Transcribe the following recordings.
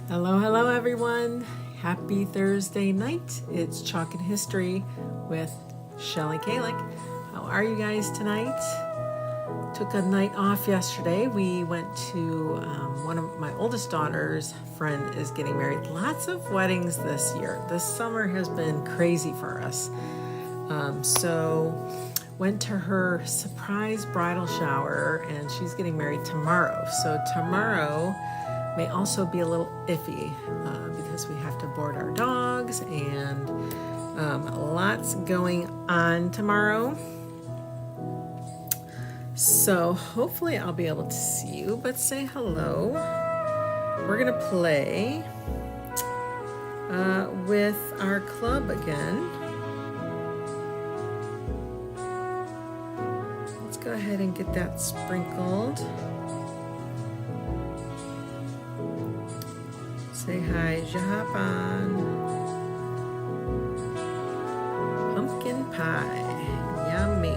Hello, hello everyone. Happy Thursday night. It's Chalkin History with Shelly Kallach. How are you guys tonight? Took a night off yesterday. We went to one of my oldest daughter's friend is getting married. Lots of weddings this year. This summer has been crazy for us. So went to her surprise bridal shower, and she's getting married tomorrow. So tomorrow may also be a little iffy because we have to board our dogs and lots going on tomorrow. So hopefully I'll be able to see you, but say hello. We're gonna play with our club again. Let's go ahead and get that sprinkled. Say hi, Japan. Pumpkin pie, yummy.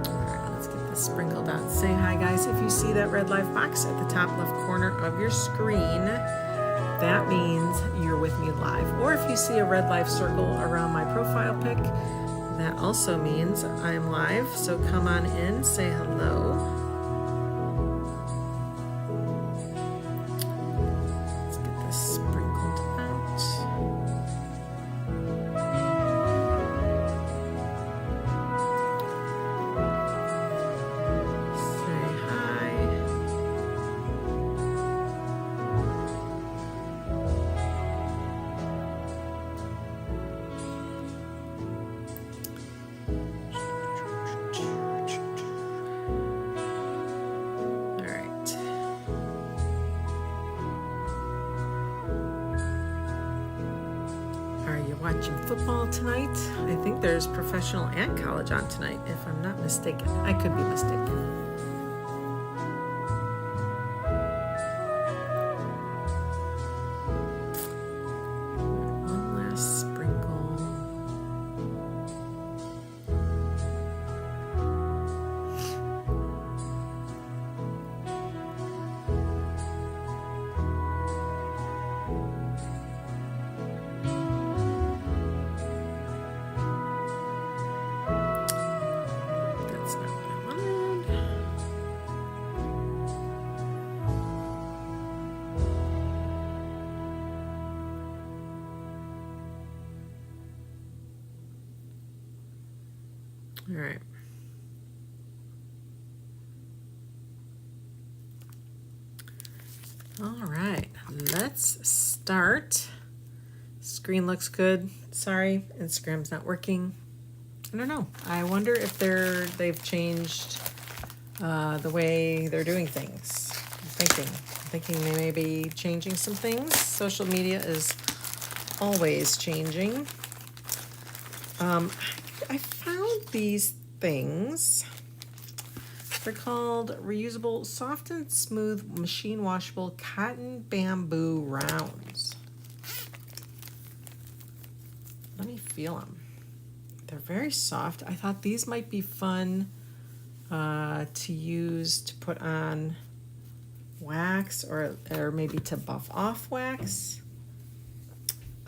Alright, let's get this sprinkled out. Say hi, guys. If you see that red live box at the top left corner of your screen, that means you're with me live. Or if you see a red live circle around my profile pic, that also means I'm live, so come on in, say hello. Let's get this sprinkled out. Say hi. Watching football tonight. I think there's professional and college on tonight, if I'm not mistaken. I could be mistaken. One last sprinkle. All right. All right, let's start. Screen looks good. Sorry, Instagram's not working. I don't know. I wonder if they've changed the way they're doing things. I'm thinking they may be changing some things. Social media is always changing. I found these things. They're called reusable, soft and smooth, machine washable cotton bamboo rounds. Let me feel them. They're very soft. I thought these might be fun to use to put on wax or maybe to buff off wax.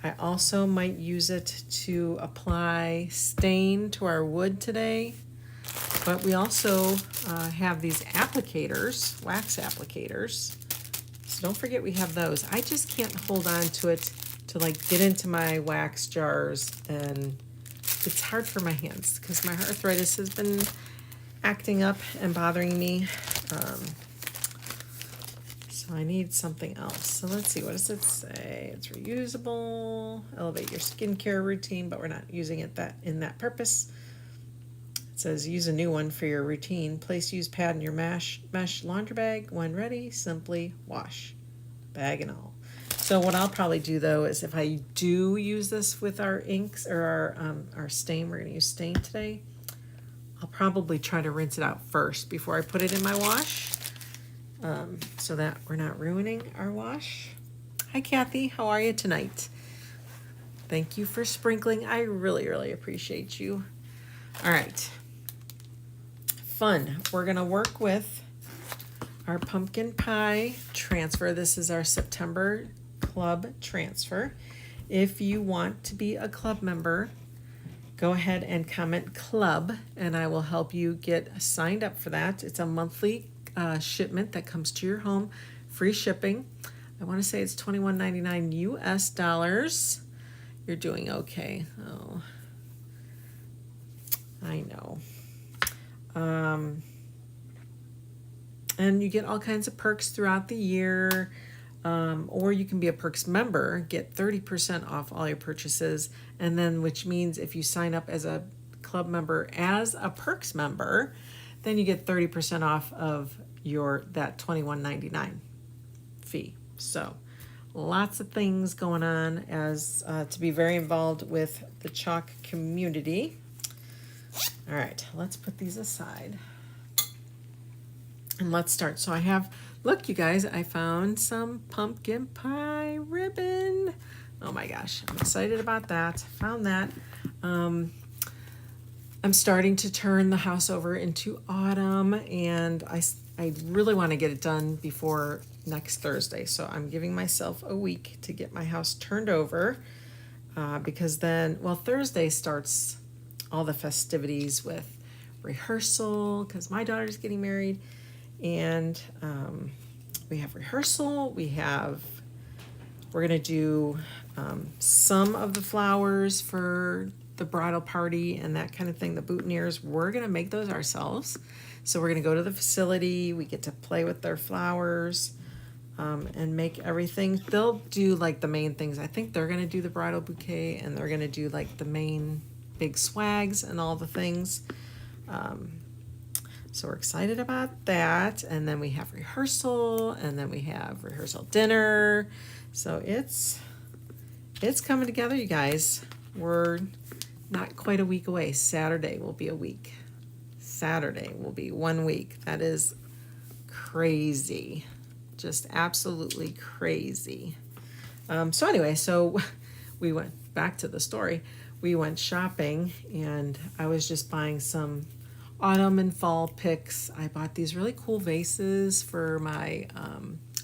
I also might use it to apply stain to our wood today, but we also have these applicators, wax applicators, so don't forget we have those. I just can't hold on to it to like get into my wax jars, and it's hard for my hands because my arthritis has been acting up and bothering me. So I need something else. So let's see, what does it say? It's reusable, elevate your skincare routine, but we're not using it in that purpose. It says use a new one for your routine. Place used pad in your mesh laundry bag. When ready, simply wash. Bag and all. So what I'll probably do though is if I do use this with our inks or our stain, we're gonna use stain today, I'll probably try to rinse it out first before I put it in my wash. So that we're not ruining our wash. Hi Kathy, how are you tonight? Thank you for sprinkling. I really, really appreciate you. All right. fun. We're gonna work with our pumpkin pie transfer. This is our September club transfer. If you want to be a club member, go ahead and comment club and I will help you get signed up for that. It's a monthly shipment that comes to your home, free shipping. I want to say it's $21.99 US dollars. You're doing okay. Oh, I know. And you get all kinds of perks throughout the year. Or you can be a Perks member, get 30% off all your purchases, and then which means if you sign up as a club member as a Perks member, then you get 30% off of that $21.99 fee. So lots of things going on as to be very involved with the chalk community. All right, let's put these aside. And let's start. So I have, look you guys, I found some pumpkin pie ribbon. Oh my gosh, I'm excited about that. Found that. I'm starting to turn the house over into autumn and I really want to get it done before next Thursday. So I'm giving myself a week to get my house turned over because then, well, Thursday starts all the festivities with rehearsal because my daughter's getting married. And we have rehearsal, we're going to do some of the flowers for the bridal party and that kind of thing, the boutonnieres, we're going to make those ourselves. So we're going to go to the facility, we get to play with their flowers and make everything. They'll do like the main things. I think they're going to do the bridal bouquet and they're going to do like the main big swags and all the things. So we're excited about that. And then we have rehearsal and then we have rehearsal dinner. So it's coming together, you guys. We're not quite a week away. Saturday will be a week. Saturday will be 1 week. That is crazy. Just absolutely crazy. So anyway, so we went back to the story. We went shopping and I was just buying some autumn and fall picks. I bought these really cool vases for my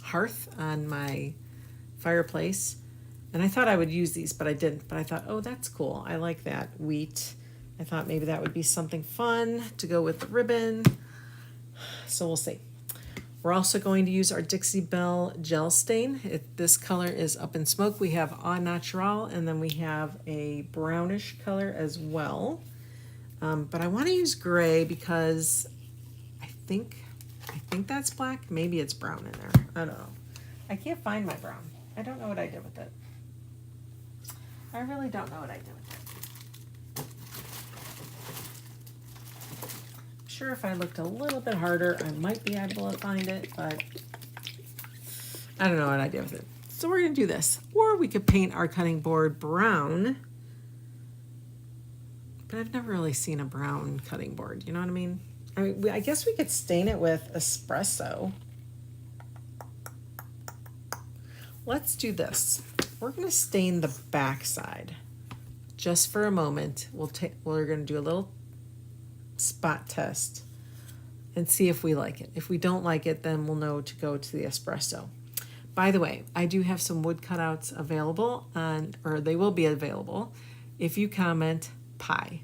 hearth on my fireplace. And I thought I would use these, but I didn't. But I thought, oh, that's cool. I like that wheat. I thought maybe that would be something fun to go with the ribbon. So we'll see. We're also going to use our Dixie Belle gel stain. This color is Up in Smoke. We have Au Natural, and then we have a brownish color as well. But I want to use gray because I think that's black. Maybe it's brown in there. I don't know. I can't find my brown. I don't know what I did with it. I really don't know what I did with it. I'm sure if I looked a little bit harder, I might be able to find it, but I don't know what I did with it. So we're going to do this. Or we could paint our cutting board brown. But I've never really seen a brown cutting board. You know what I mean? I guess we could stain it with espresso. Let's do this. We're going to stain the back side just for a moment. We're going to do a little spot test and see if we like it. If we don't like it, then we'll know to go to the espresso. By the way, I do have some wood cutouts available or they will be available if you comment pie.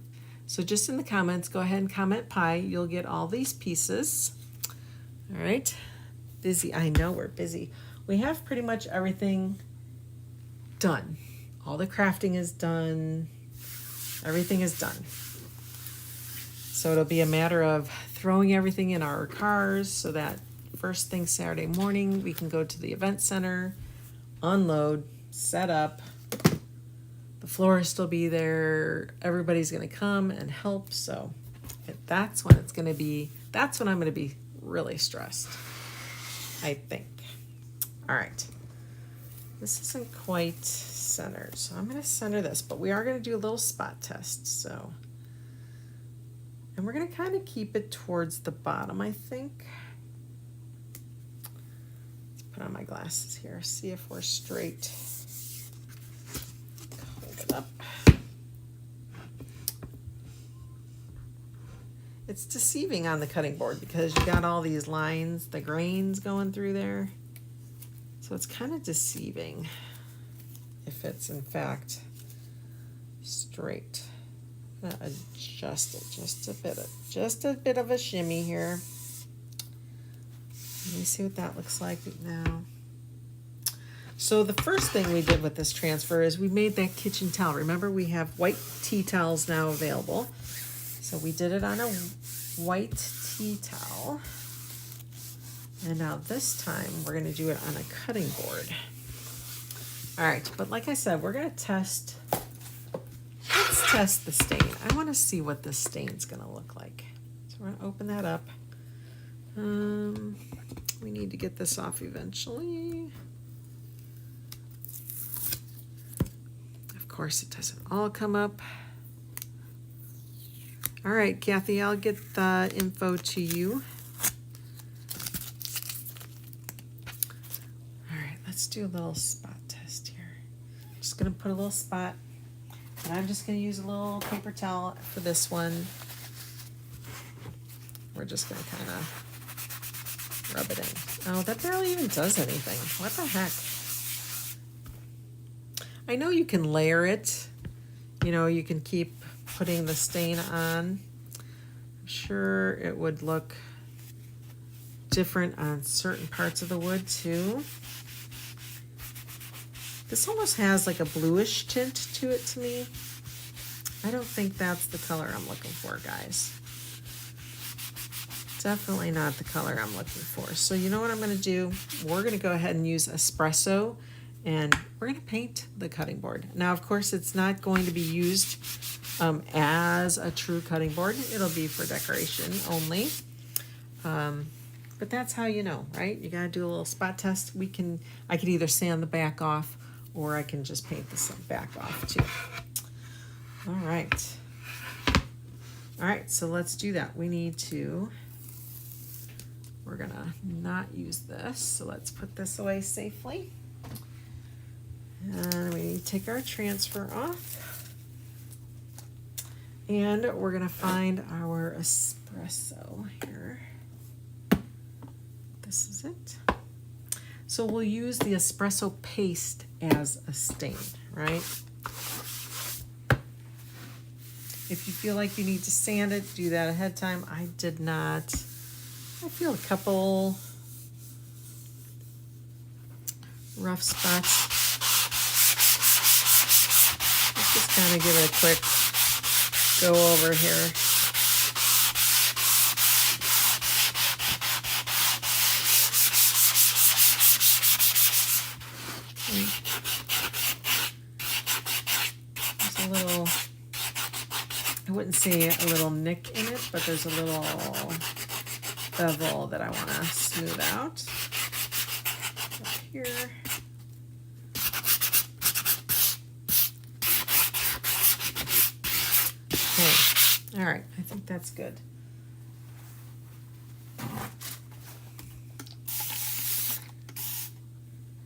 So just in the comments, go ahead and comment pie. You'll get all these pieces. All right. Busy. I know we're busy. We have pretty much everything done. All the crafting is done. Everything is done. So it'll be a matter of throwing everything in our cars so that first thing Saturday morning, we can go to the event center, unload, set up. The florist will be there. Everybody's going to come and help. So that's when it's going to be, that's when I'm going to be really stressed, I think. All right. This isn't quite centered, so I'm going to center this, but we are going to do a little spot test. So, and we're going to kind of keep it towards the bottom, I think. Let's put on my glasses here, see if we're straight. Hold it up. It's deceiving on the cutting board because you got all these lines, the grains going through there. So it's kind of deceiving if it's in fact straight. I'm gonna adjust it just a bit of a shimmy here. Let me see what that looks like now. So the first thing we did with this transfer is we made that kitchen towel. Remember, we have white tea towels now available. So we did it on a white tea towel. And now this time we're gonna do it on a cutting board. All right, but like I said, we're gonna test, let's test the stain. I wanna see what this stain's gonna look like. So we're gonna open that up. We need to get this off eventually. Of course, it doesn't all come up. All right, Kathy, I'll get the info to you. All right, let's do a little spot test here. Just gonna put a little spot, and I'm just gonna use a little paper towel for this one. We're just gonna kind of rub it in. Oh, that barely even does anything. What the heck? I know you can layer it. You know, you can keep putting the stain on. I'm sure it would look different on certain parts of the wood too. This almost has like a bluish tint to it to me. I don't think that's the color I'm looking for, guys. Definitely not the color I'm looking for. So you know what I'm gonna do? We're gonna go ahead and use espresso, and we're gonna paint the cutting board. Now, of course, it's not going to be used as a true cutting board. It'll be for decoration only. But that's how you know, right? You gotta do a little spot test. I could either sand the back off, or I can just paint this back off too. All right. All right, so let's do that. We're gonna not use this, so let's put this away safely. And we need to take our transfer off. And we're gonna find our espresso here. This is it. So we'll use the espresso paste as a stain, right? If you feel like you need to sand it, do that ahead of time. I did not. I feel a couple rough spots. Let's just kind of give it a quick go over here. There's a little, I wouldn't say a little nick in it, but there's a little bevel that I want to smooth out up here. Okay, all right, I think that's good.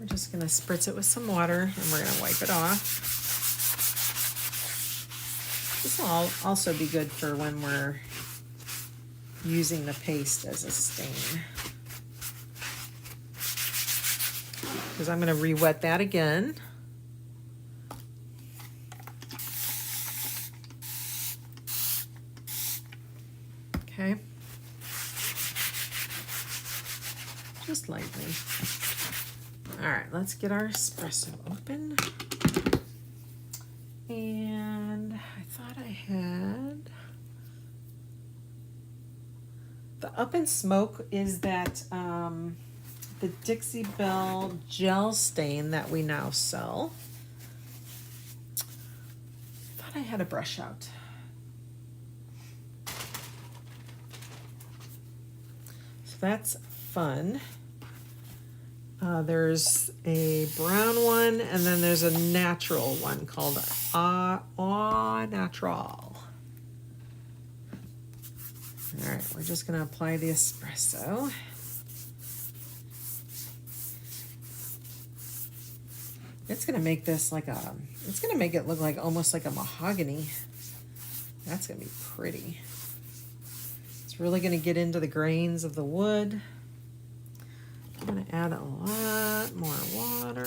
We're just going to spritz it with some water, and we're going to wipe it off. This will also be good for when we're using the paste as a stain, because I'm going to re-wet that again. Okay, just lightly. All right, let's get our espresso open. And I thought I had the Up in Smoke is that the Dixie Belle gel stain that we now sell. I thought I had a brush out. So that's fun. There's a brown one, and then there's a natural one called Au Natural. All right, we're just gonna apply the espresso. It's gonna make this like it's gonna make it look like almost like a mahogany. That's gonna be pretty. It's really going to get into the grains of the wood. I'm going to add a lot more water.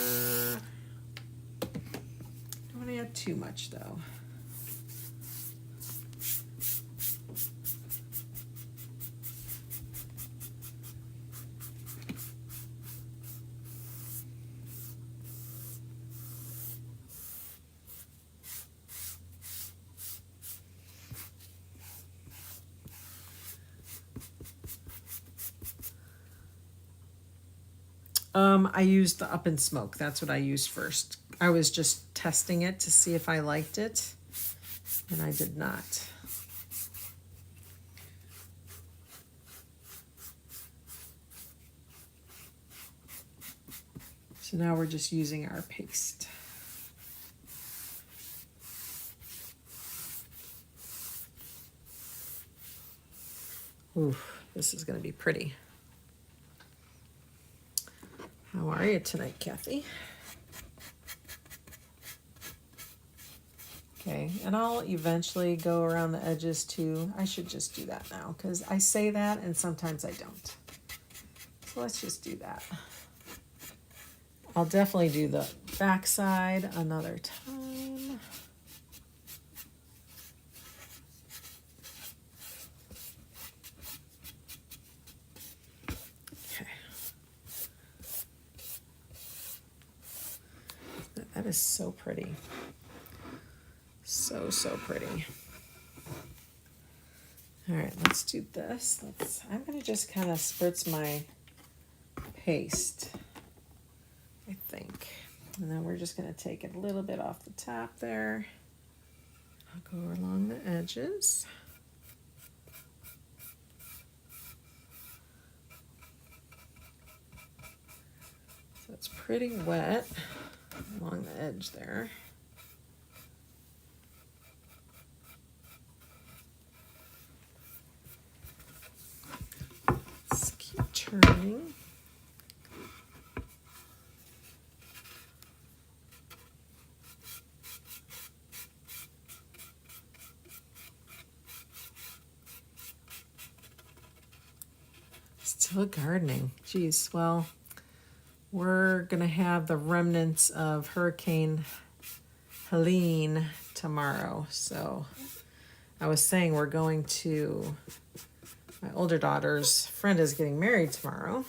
Don't want to add too much though. I used the Up in Smoke. That's what I used first. I was just testing it to see if I liked it, and I did not. So now we're just using our paste. Ooh, this is going to be pretty. How are you tonight, Kathy? Okay, and I'll eventually go around the edges too. I should just do that now because I say that and sometimes I don't. So let's just do that. I'll definitely do the back side another time. That is so pretty. So pretty. All right, let's do this. I'm going to just kind of spritz my paste, I think. And then we're just going to take it a little bit off the top there. I'll go along the edges. So it's pretty wet along the edge there. Let's keep turning. Still gardening. Geez, well, we're going to have the remnants of Hurricane Helene tomorrow. So I was saying we're going to, my older daughter's friend is getting married tomorrow.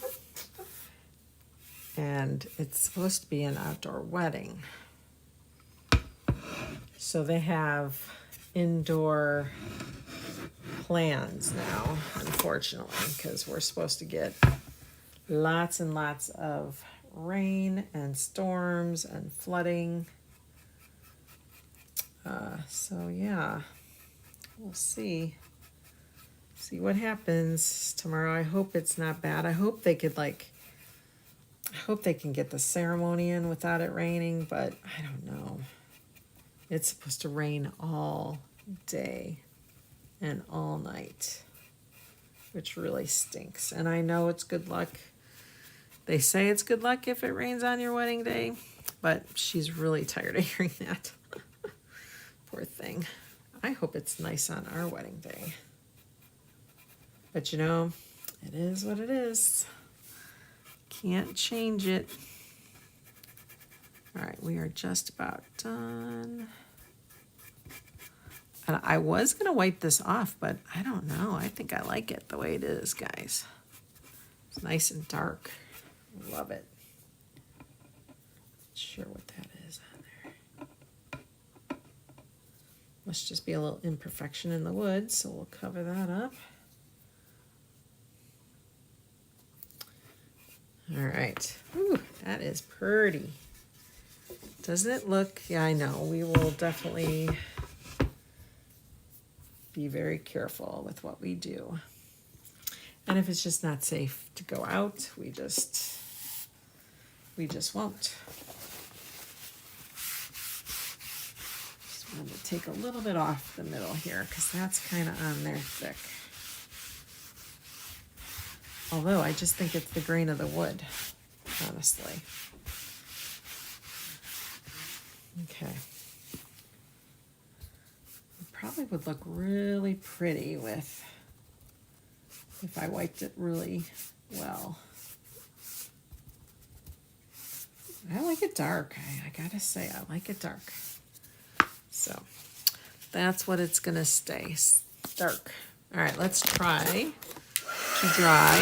And it's supposed to be an outdoor wedding. So they have indoor plans now, unfortunately, because we're supposed to get lots and lots of rain and storms and flooding. So yeah, we'll see what happens tomorrow. I hope it's not bad. I hope they could I hope they can get the ceremony in without it raining, but I don't know. It's supposed to rain all day and all night, which really stinks. And I know it's good luck. They say it's good luck if it rains on your wedding day, but she's really tired of hearing that. Poor thing. I hope it's nice on our wedding day. But you know, it is what it is. Can't change it. All right, we are just about done. And I was going to wipe this off, but I don't know. I think I like it the way it is, guys. It's nice and dark. Love it. Not sure what that is on there. Must just be a little imperfection in the wood, so we'll cover that up. All right. Ooh, that is pretty. Doesn't it look? Yeah, I know. We will definitely be very careful with what we do. And if it's just not safe to go out, we just won't. Just wanted to take a little bit off the middle here because that's kind of on there thick. Although I just think it's the grain of the wood, honestly. Okay. It probably would look really pretty with if I wiped it really well. I like it dark. I gotta say, I like it dark. So that's what it's gonna stay, dark. All right, let's try to dry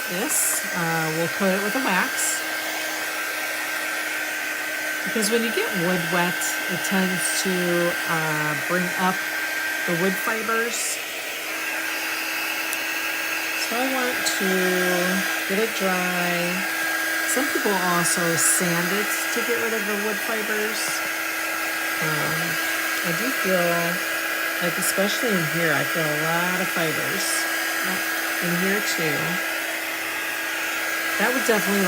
this. We'll coat it with a wax. Because when you get wood wet, it tends to bring up the wood fibers. So I want to get it dry. Some people also sand it to get rid of the wood fibers. I do feel like, especially in here, I feel a lot of fibers in here too. That would definitely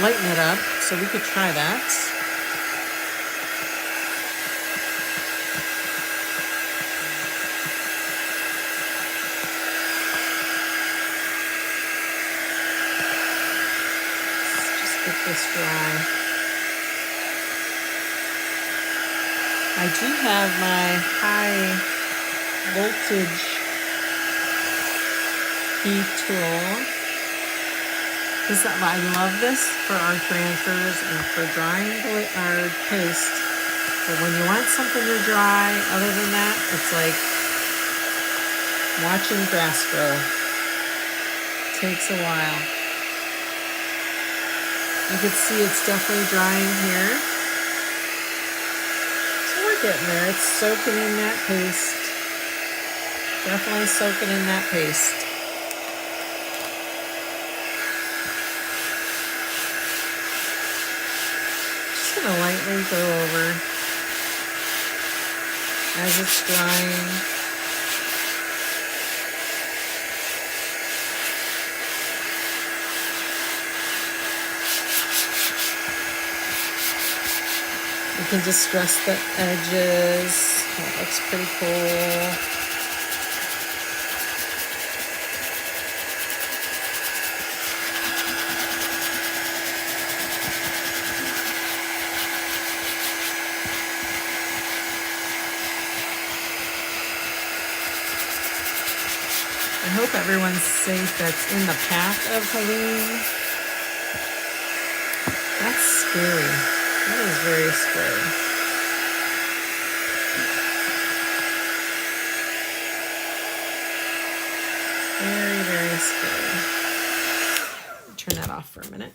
lighten it up, so we could try that. This dry. I do have my high voltage heat tool. I love this for our transfers and for drying our paste. But when you want something to dry, other than that, it's like watching grass grow. It takes a while. You can see it's definitely drying here. So we're getting there. It's soaking in that paste. Definitely soaking in that paste. Just gonna lightly go over as it's drying. You can just stress the edges. That looks pretty cool. I hope everyone's safe that's in the path of Halloween. That's scary. That is very scary. Very, very scary. Turn that off for a minute.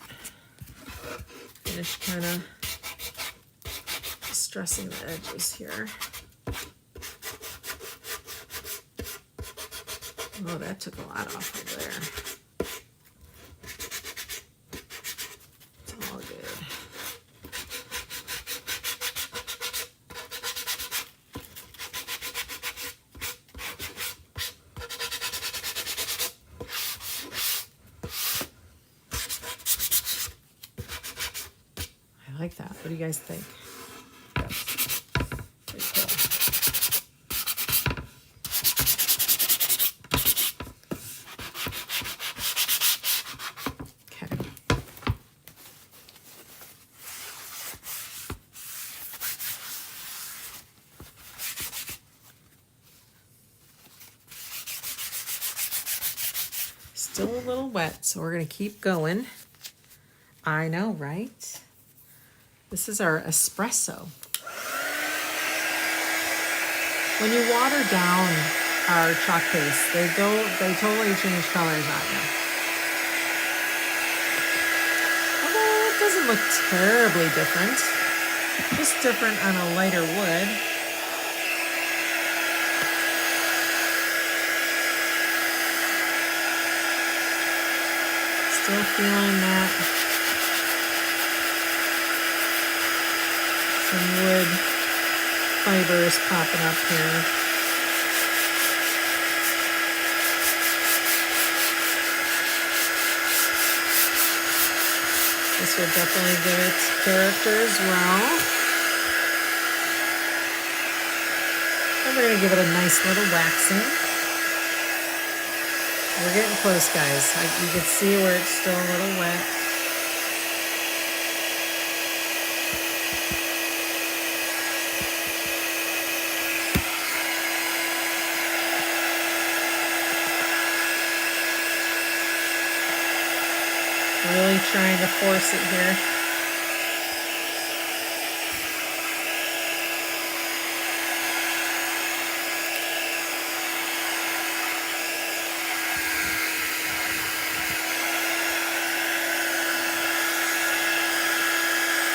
Finish kind of stressing the edges here. Oh, that took a lot off over there. It's all good. I like that. What do you guys think? Pretty cool. Okay. Still a little wet, so we're going to keep going. I know, right? This is our espresso. When you water down our chalk paste, they totally change colors on you. Although it doesn't look terribly different, just different on a lighter wood. Still feeling that. Some wood fibers popping up here. This would definitely give it character as well. And we're going to give it a nice little waxing. We're getting close, guys. You can see where it's still a little wet. Really trying to force it here.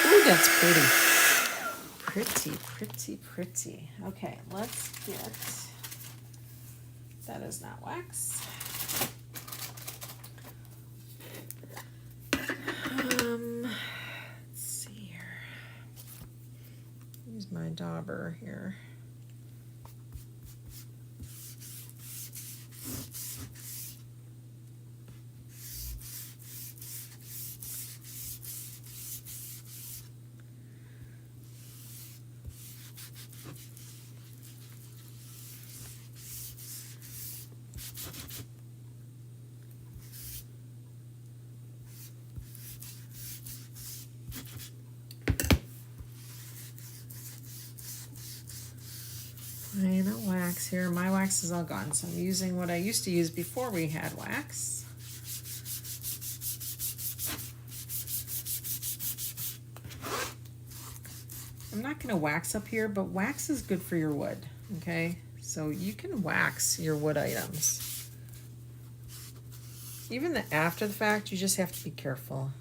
Ooh, that's pretty. Pretty, pretty, pretty. Okay, let's get, that is not wax. Let's see here. Use my dauber here. Plain wax here. My wax is all gone, so I'm using what I used to use before we had wax. I'm not going to wax up here, but wax is good for your wood, okay? So you can wax your wood items. Even after the fact, you just have to be careful.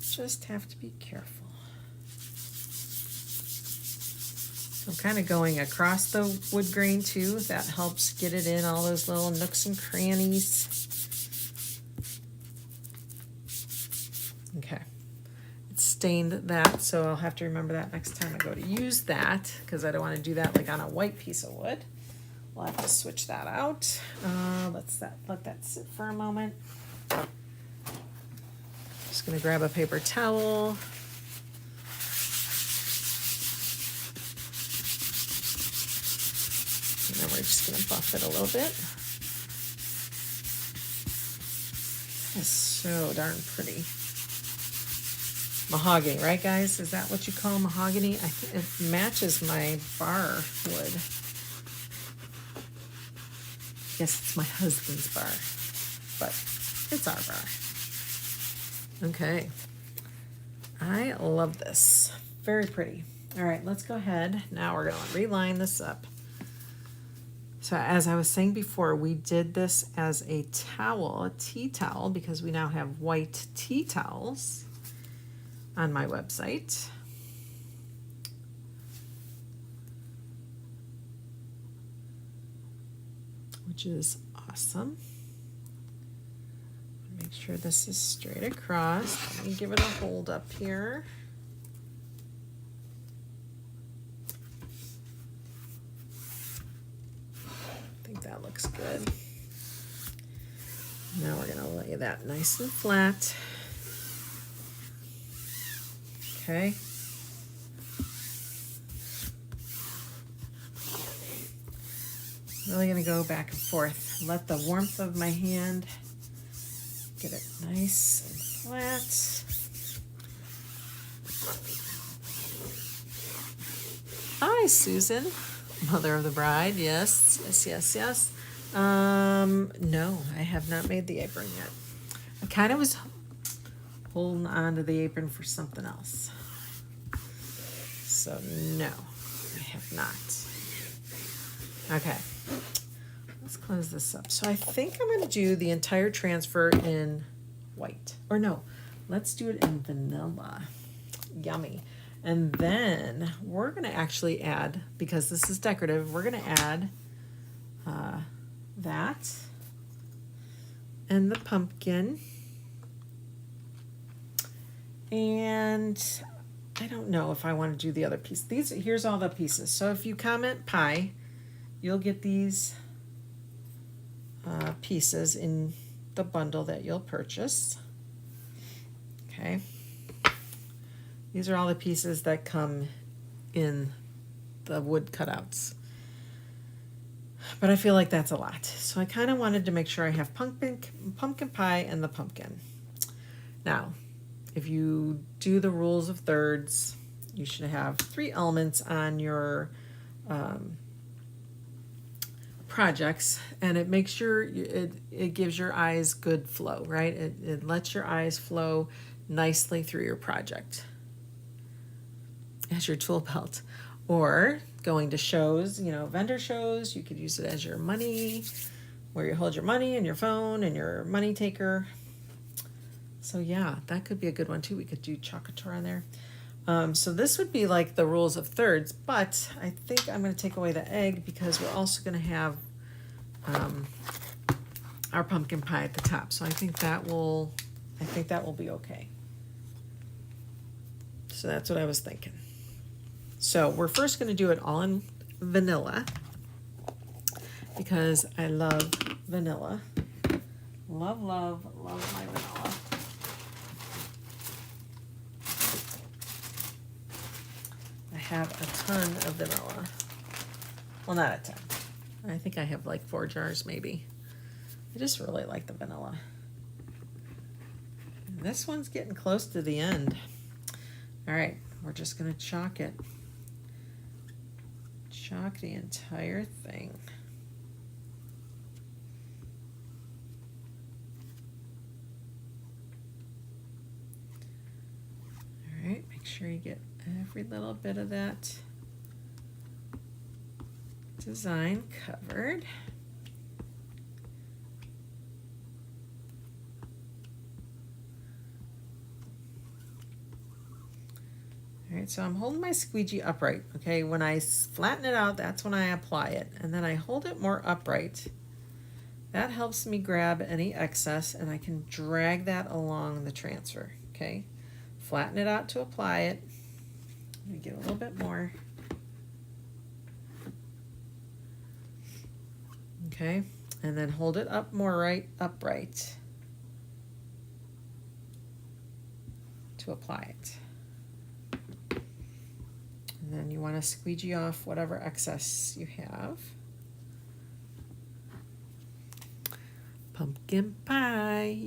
Just have to be careful. I'm kind of going across the wood grain too. That helps get it in all those little nooks and crannies. Okay. It's stained that, so I'll have to remember that next time I go to use that, because I don't want to do that like on a white piece of wood. We'll have to switch that out. Let that sit for a moment. Just going to grab a paper towel. And then we're just going to buff it a little bit. It's so darn pretty. Mahogany, right guys? Is that what you call mahogany? I think it matches my bar wood. Yes, it's my husband's bar, but it's our bar. Okay. I love this. Very pretty. All right, let's go ahead. Now we're going to reline this up. So as I was saying before, we did this as a towel, a tea towel, because we now have white tea towels on my website. Which is awesome. Make sure this is straight across. Let me give it a hold up here. I think that looks good. Now we're going to lay that nice and flat. Okay. Really going to go back and forth. Let the warmth of my hand get it nice and flat. Hi, Susan, mother of the bride. Yes, yes, yes, yes. No, I have not made the apron yet. I kind of was holding on to the apron for something else. So no, I have not. Okay. Let's close this up. So I think I'm going to do the entire transfer in white. Or no, let's do it in vanilla. Yummy. And then we're going to actually add, because this is decorative, we're going to add that and the pumpkin. And I don't know if I want to do the other piece. Here's all the pieces. So if you comment pie, you'll get these pieces in the bundle that you'll purchase. Okay. These are all the pieces that come in the wood cutouts. But I feel like that's a lot. So I kind of wanted to make sure I have pumpkin pie and the pumpkin. Now, if you do the rules of thirds, you should have 3 elements on your projects, and it makes it gives your eyes good flow, right? It lets your eyes flow nicely through your project as your tool belt. Or going to shows, vendor shows, you could use it as your money, where you hold your money and your phone and your money taker. So yeah, that could be a good one too. We could do chocolate on there. So this would be like the rules of thirds, but I think I'm going to take away the egg because we're also going to have our pumpkin pie at the top. So I think that will be okay. So that's what I was thinking. So we're first going to do it all in vanilla because I love vanilla. Love, love, love my vanilla. I have a ton of vanilla. Well, not a ton. I think I have like 4 jars maybe. I just really like the vanilla. And this one's getting close to the end. All right, we're just going to chalk it. Chalk the entire thing. All right, make sure you get every little bit of that design covered. All right, so I'm holding my squeegee upright, okay? When I flatten it out, that's when I apply it. And then I hold it more upright. That helps me grab any excess and I can drag that along the transfer, okay? Flatten it out to apply it. Let me get a little bit more. Okay, and then hold it up more upright to apply it. And then you want to squeegee off whatever excess you have. Pumpkin pie,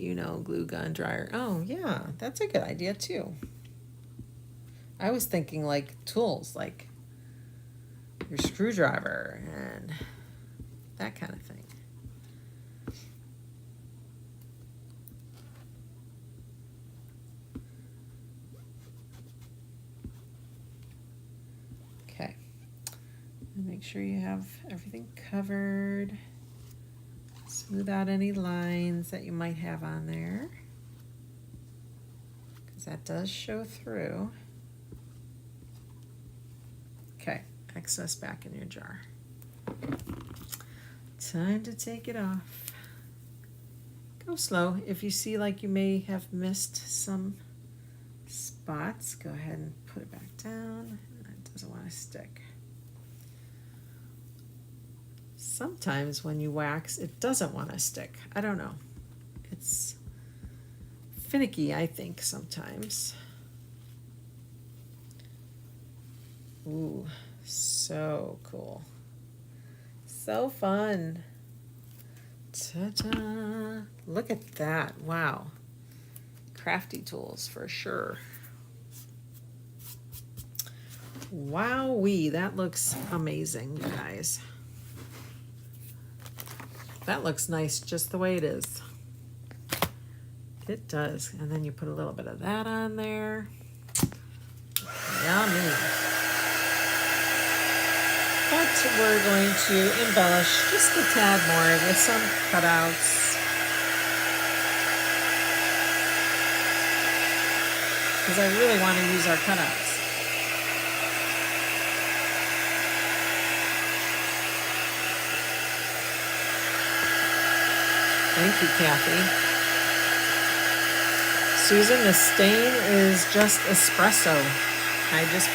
glue gun dryer. Oh yeah, that's a good idea too. I was thinking like tools, like your screwdriver and that kind of thing. Okay, and make sure you have everything covered. Smooth out any lines that you might have on there, because that does show through. Okay, excess back in your jar. Time to take it off. Go slow. If you see like you may have missed some spots, go ahead and put it back down. It doesn't want to stick. Sometimes when you wax, it doesn't want to stick. I don't know. It's finicky, I think, sometimes. Ooh, so cool. So fun. Ta-da. Look at that. Wow. Crafty tools for sure. Wowee, that looks amazing, guys. That looks nice just the way it is. It does. And then you put a little bit of that on there. Yummy. But we're going to embellish just a tad more with some cutouts. Because I really want to use our cutouts. Thank you, Kathy. Susan, the stain is just espresso. I just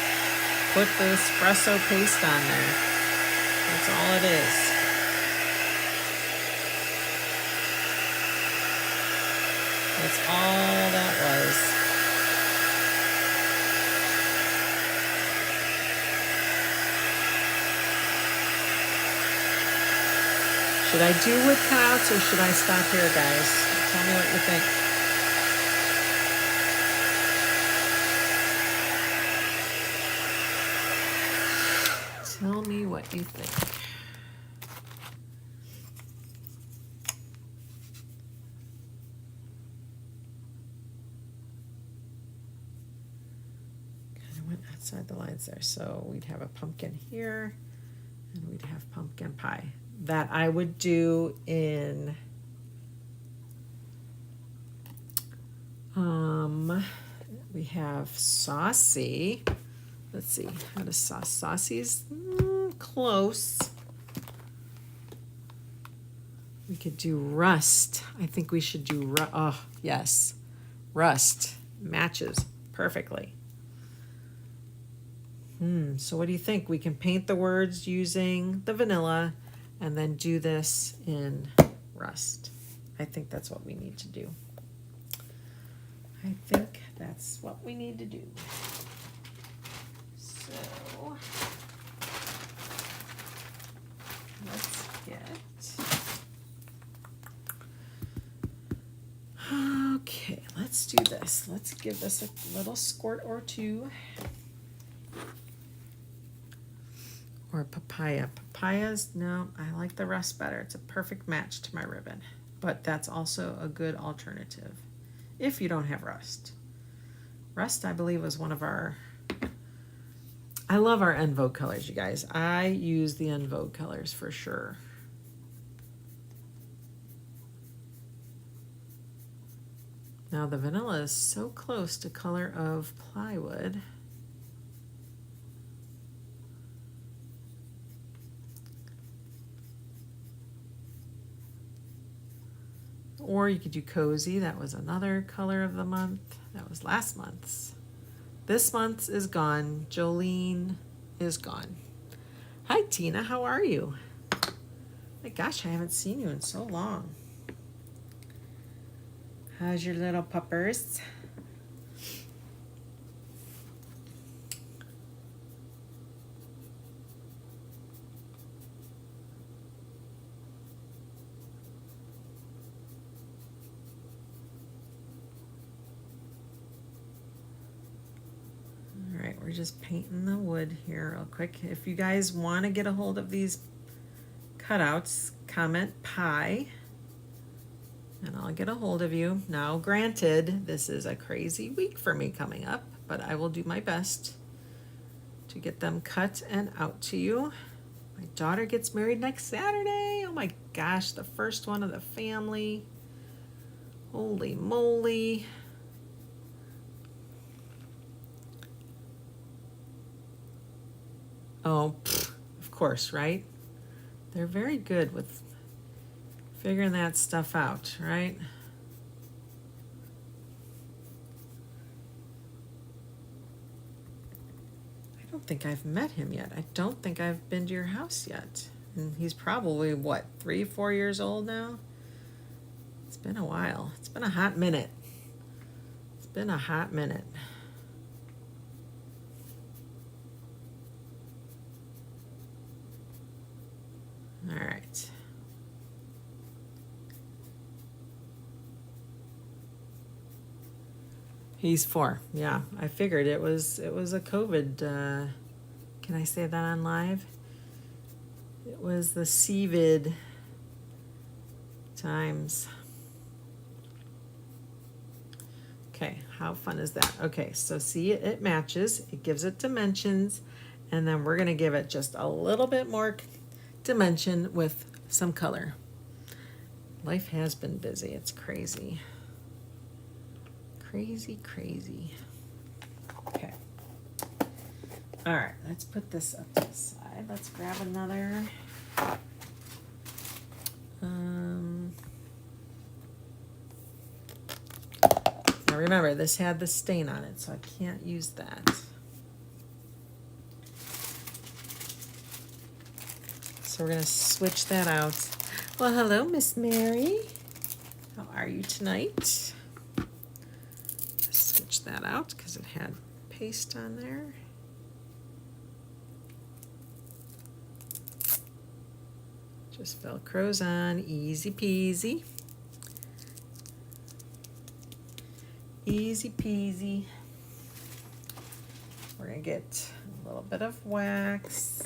put the espresso paste on there. That's all it is. That's all that was. Should I do wood cutouts or should I stop here, guys? Tell me what you think. Tell me what you think. inside the lines there. So we'd have a pumpkin here, and we'd have pumpkin pie. That I would do in we have saucy. Let's see, how does saucy's close. We could do rust. I think we should do oh yes, rust matches perfectly. So what do you think? We can paint the words using the vanilla and then do this in rust. I think that's what we need to do. I think that's what we need to do. So let's get, okay, let's do this. Let's give this a little squirt or two. Or papaya. Papayas, no, I like the rust better. It's a perfect match to my ribbon. But that's also a good alternative if you don't have rust. Rust, I believe, was one of our... I love our En Vogue colors, you guys. I use the En Vogue colors for sure. Now the vanilla is so close to color of plywood. Or you could do cozy. That was another color of the month. That was last month's. This month's is gone. Jolene is gone. Hi, Tina. How are you? My gosh, I haven't seen you in so long. How's your little puppers? We're just painting the wood here real quick. If you guys want to get a hold of these cutouts, comment pie and I'll get a hold of you. Now, granted, this is a crazy week for me coming up, but I will do my best to get them cut and out to you. My daughter gets married next Saturday. Oh my gosh, the first one of the family. Holy moly. Oh, of course, right? They're very good with figuring that stuff out, right? I don't think I've met him yet. I don't think I've been to your house yet. And he's probably, what, 3, 4 years old now? It's been a while. It's been a hot minute. It's been a hot minute. All right. He's 4. Yeah, I figured it was a COVID. Can I say that on live? It was the CVID times. Okay, how fun is that? Okay, so see, it matches. It gives it dimensions, and then we're gonna give it just a little bit more dimension with some color. Life has been busy. It's crazy. Crazy, crazy. Okay. All right, let's put this up to the side. Let's grab another. Now remember, this had the stain on it, so I can't use that. So we're gonna switch that out. Well, hello, Miss Mary. How are you tonight? Let's switch that out because it had paste on there. Just Velcro's on, easy peasy. Easy peasy. We're gonna get a little bit of wax.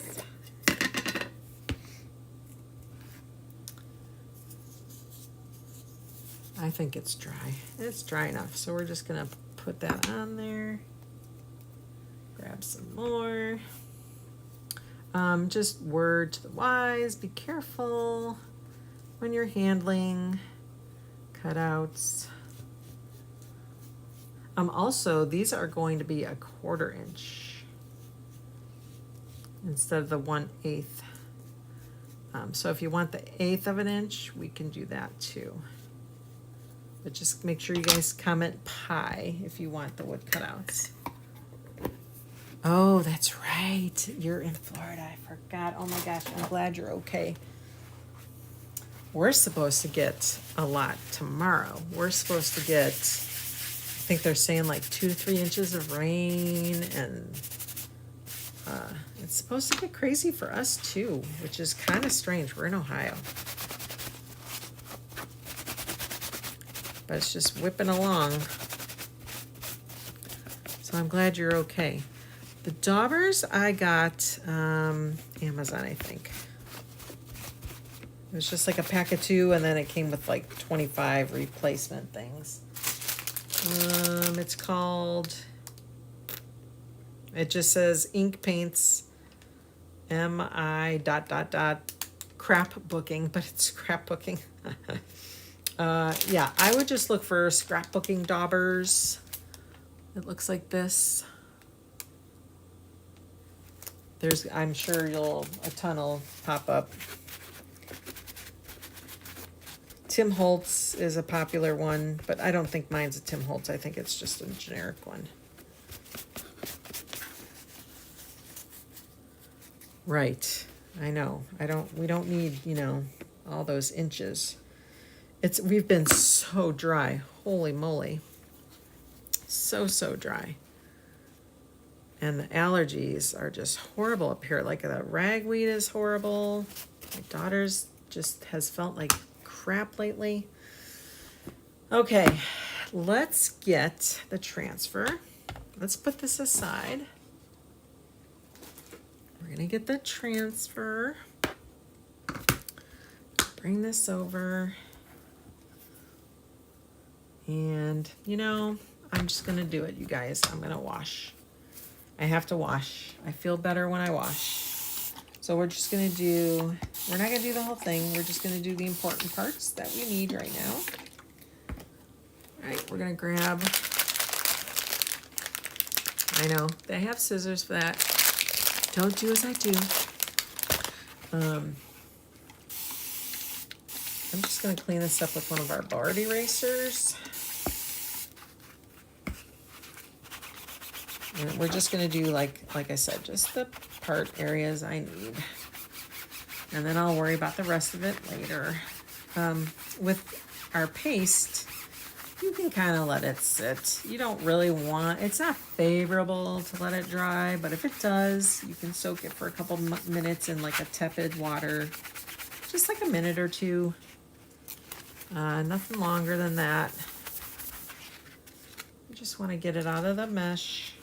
I think it's dry. It's dry enough, so we're just gonna put that on there. Grab some more. Just word to the wise, be careful when you're handling cutouts. Also, these are going to be a 1/4 inch instead of the 1/8. So if you want the 1/8 of an inch, we can do that too. But just make sure you guys comment pi if you want the wood cutouts. Oh, that's right. You're in Florida. I forgot. Oh my gosh, I'm glad you're okay. We're supposed to get a lot tomorrow. We're supposed to get, I think they're saying like 2 to 3 inches of rain, and it's supposed to get crazy for us too, which is kind of strange. We're in Ohio. But it's just whipping along. So I'm glad you're okay. The daubers I got Amazon, I think. It was just like a pack of 2, and then it came with like 25 replacement things. It's called, it just says ink paints MI ... scrapbooking, but it's scrapbooking. Yeah, I would just look for scrapbooking daubers. It looks like this. There's, I'm sure a ton will pop up. Tim Holtz is a popular one, but I don't think mine's a Tim Holtz. I think it's just a generic one. Right. I know. We don't need, all those inches. We've been so dry. Holy moly. So dry. And the allergies are just horrible up here. Like the ragweed is horrible. My daughter's just has felt like crap lately. Okay, let's get the transfer. Let's put this aside. We're gonna get the transfer. Bring this over. And, I'm just gonna do it, you guys. I'm gonna wash. I have to wash. I feel better when I wash. So we're just gonna we're not gonna do the whole thing. We're just gonna do the important parts that we need right now. All right, we're gonna grab, I know, they have scissors for that. Don't do as I do. I'm just gonna clean this up with one of our board erasers. And we're just gonna do, like I said, just the part areas I need. And then I'll worry about the rest of it later. With our paste, you can kind of let it sit. You don't really it's not favorable to let it dry, but if it does, you can soak it for a couple minutes in like a tepid water. Just like a minute or 2. Nothing longer than that. You just want to get it out of the mesh,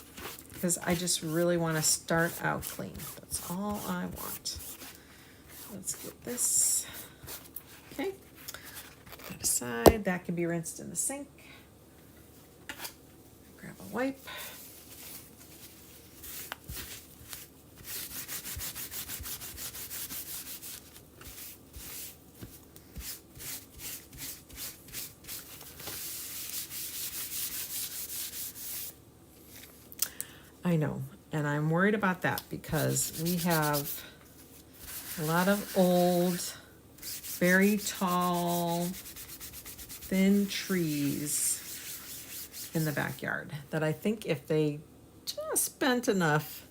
because I just really want to start out clean. That's all I want. Let's get this. Okay. Put that aside. That can be rinsed in the sink. Grab a wipe. I know, and I'm worried about that because we have a lot of old, very tall, thin trees in the backyard that I think if they just bent enough,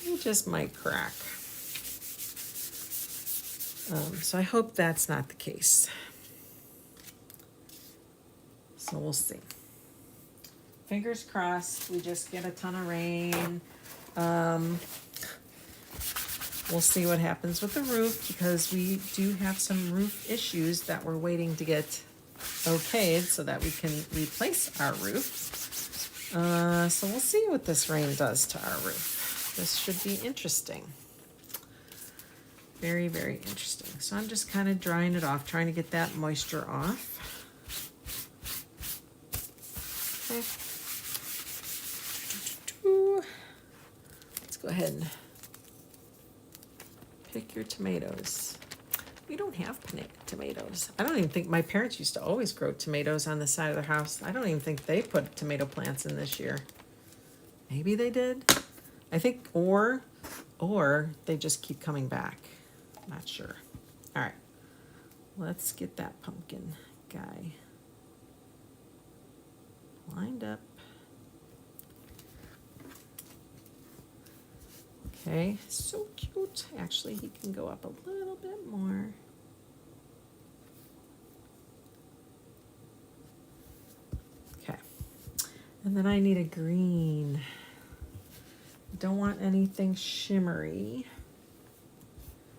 they just might crack. So I hope that's not the case. So we'll see. Fingers crossed, we just get a ton of rain. We'll see what happens with the roof, because we do have some roof issues that we're waiting to get okayed so that we can replace our roof. So we'll see what this rain does to our roof. This should be interesting. Very, very interesting. So I'm just kind of drying it off, trying to get that moisture off. Okay. pumpkin. Pick your tomatoes. We don't have tomatoes. I don't even think, my parents used to always grow tomatoes on the side of their house. I don't even think they put tomato plants in this year. Maybe they did. I think, or they just keep coming back. Not sure. All right, let's get that pumpkin guy lined up. Okay, so cute. Actually, he can go up a little bit more. Okay, and then I need a green. Don't want anything shimmery.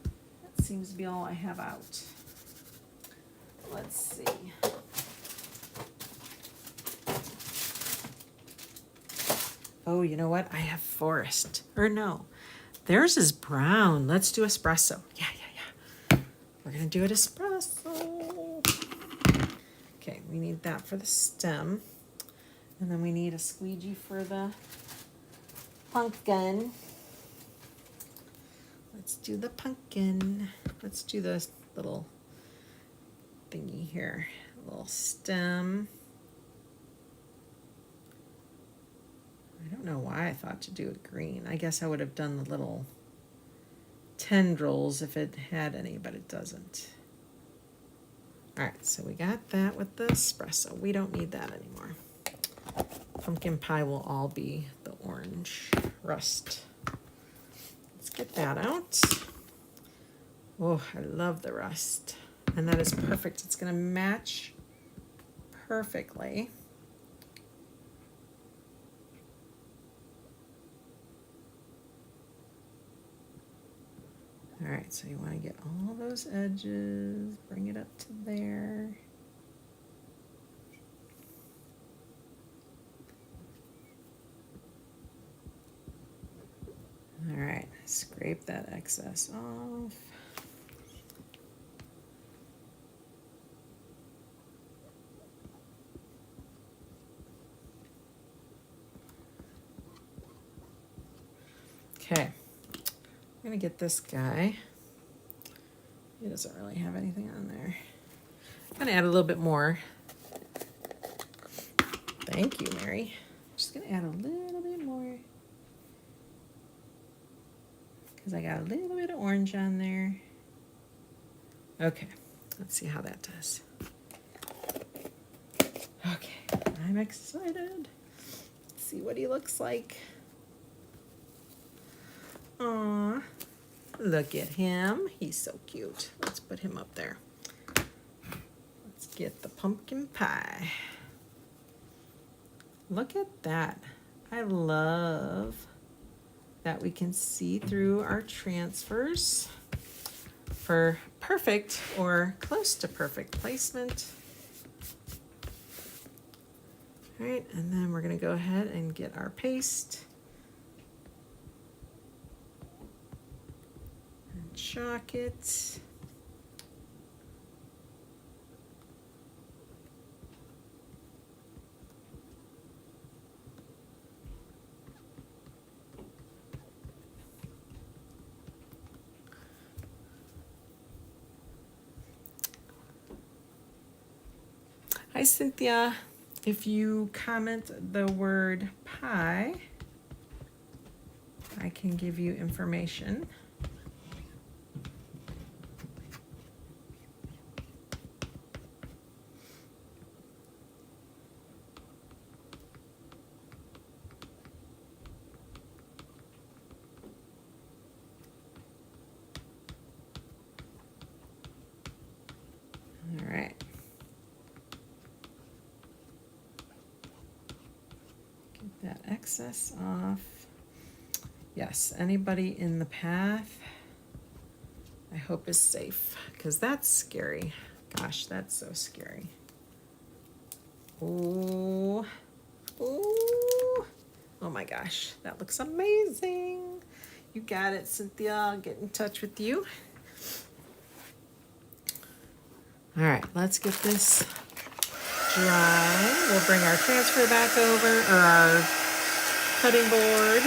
That seems to be all I have out. Let's see. Oh, you know what? I have forest. Or no, theirs is brown. Let's do espresso. Yeah. We're gonna do it espresso. Okay, we need that for the stem. And then we need a squeegee for the pumpkin. Let's do the pumpkin. Let's do this little thingy here. A little stem. I don't know why I thought to do it green. I guess I would have done the little tendrils if it had any, but it doesn't. All right, so we got that with the espresso. We don't need that anymore. Pumpkin pie will all be the orange rust. Let's get that out. Oh, I love the rust. And that is perfect. It's gonna match perfectly. All right, so you want to get all those edges, bring it up to there. All right, scrape that excess off. Okay, I'm gonna get this guy. He doesn't really have anything on there. I'm gonna add a little bit more. Thank you, Mary. Just gonna add a little bit more because I got a little bit of orange on there. Okay, let's see how that does. Okay, I'm excited. Let's see what he looks like. Aw, look at him. He's so cute. Let's put him up there. Let's get the pumpkin pie. Look at that. I love that we can see through our transfers for perfect or close to perfect placement. All right, and then we're gonna go ahead and get our paste. Chalk it. Hi, Cynthia. If you comment the word pie, I can give you information. All right. Get that excess off. Yes, anybody in the path, I hope is safe, because that's scary. Gosh, that's so scary. Oh, oh, oh my gosh, that looks amazing. You got it, Cynthia. I'll get in touch with you. All right, let's get this dry. We'll bring our transfer back over, or our cutting board.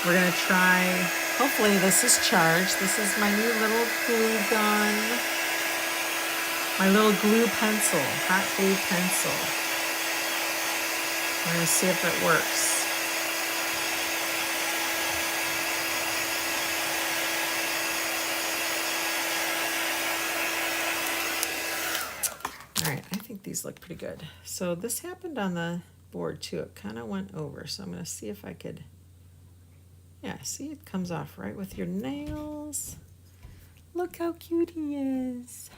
We're gonna try, hopefully this is charged. This is my new little glue gun. My little glue pencil, hot glue pencil. We're gonna see if it works. All right, I think these look pretty good. So this happened on the board too. It kind of went over. So I'm gonna see if I could, yeah, see it comes off right with your nails. Look how cute he is.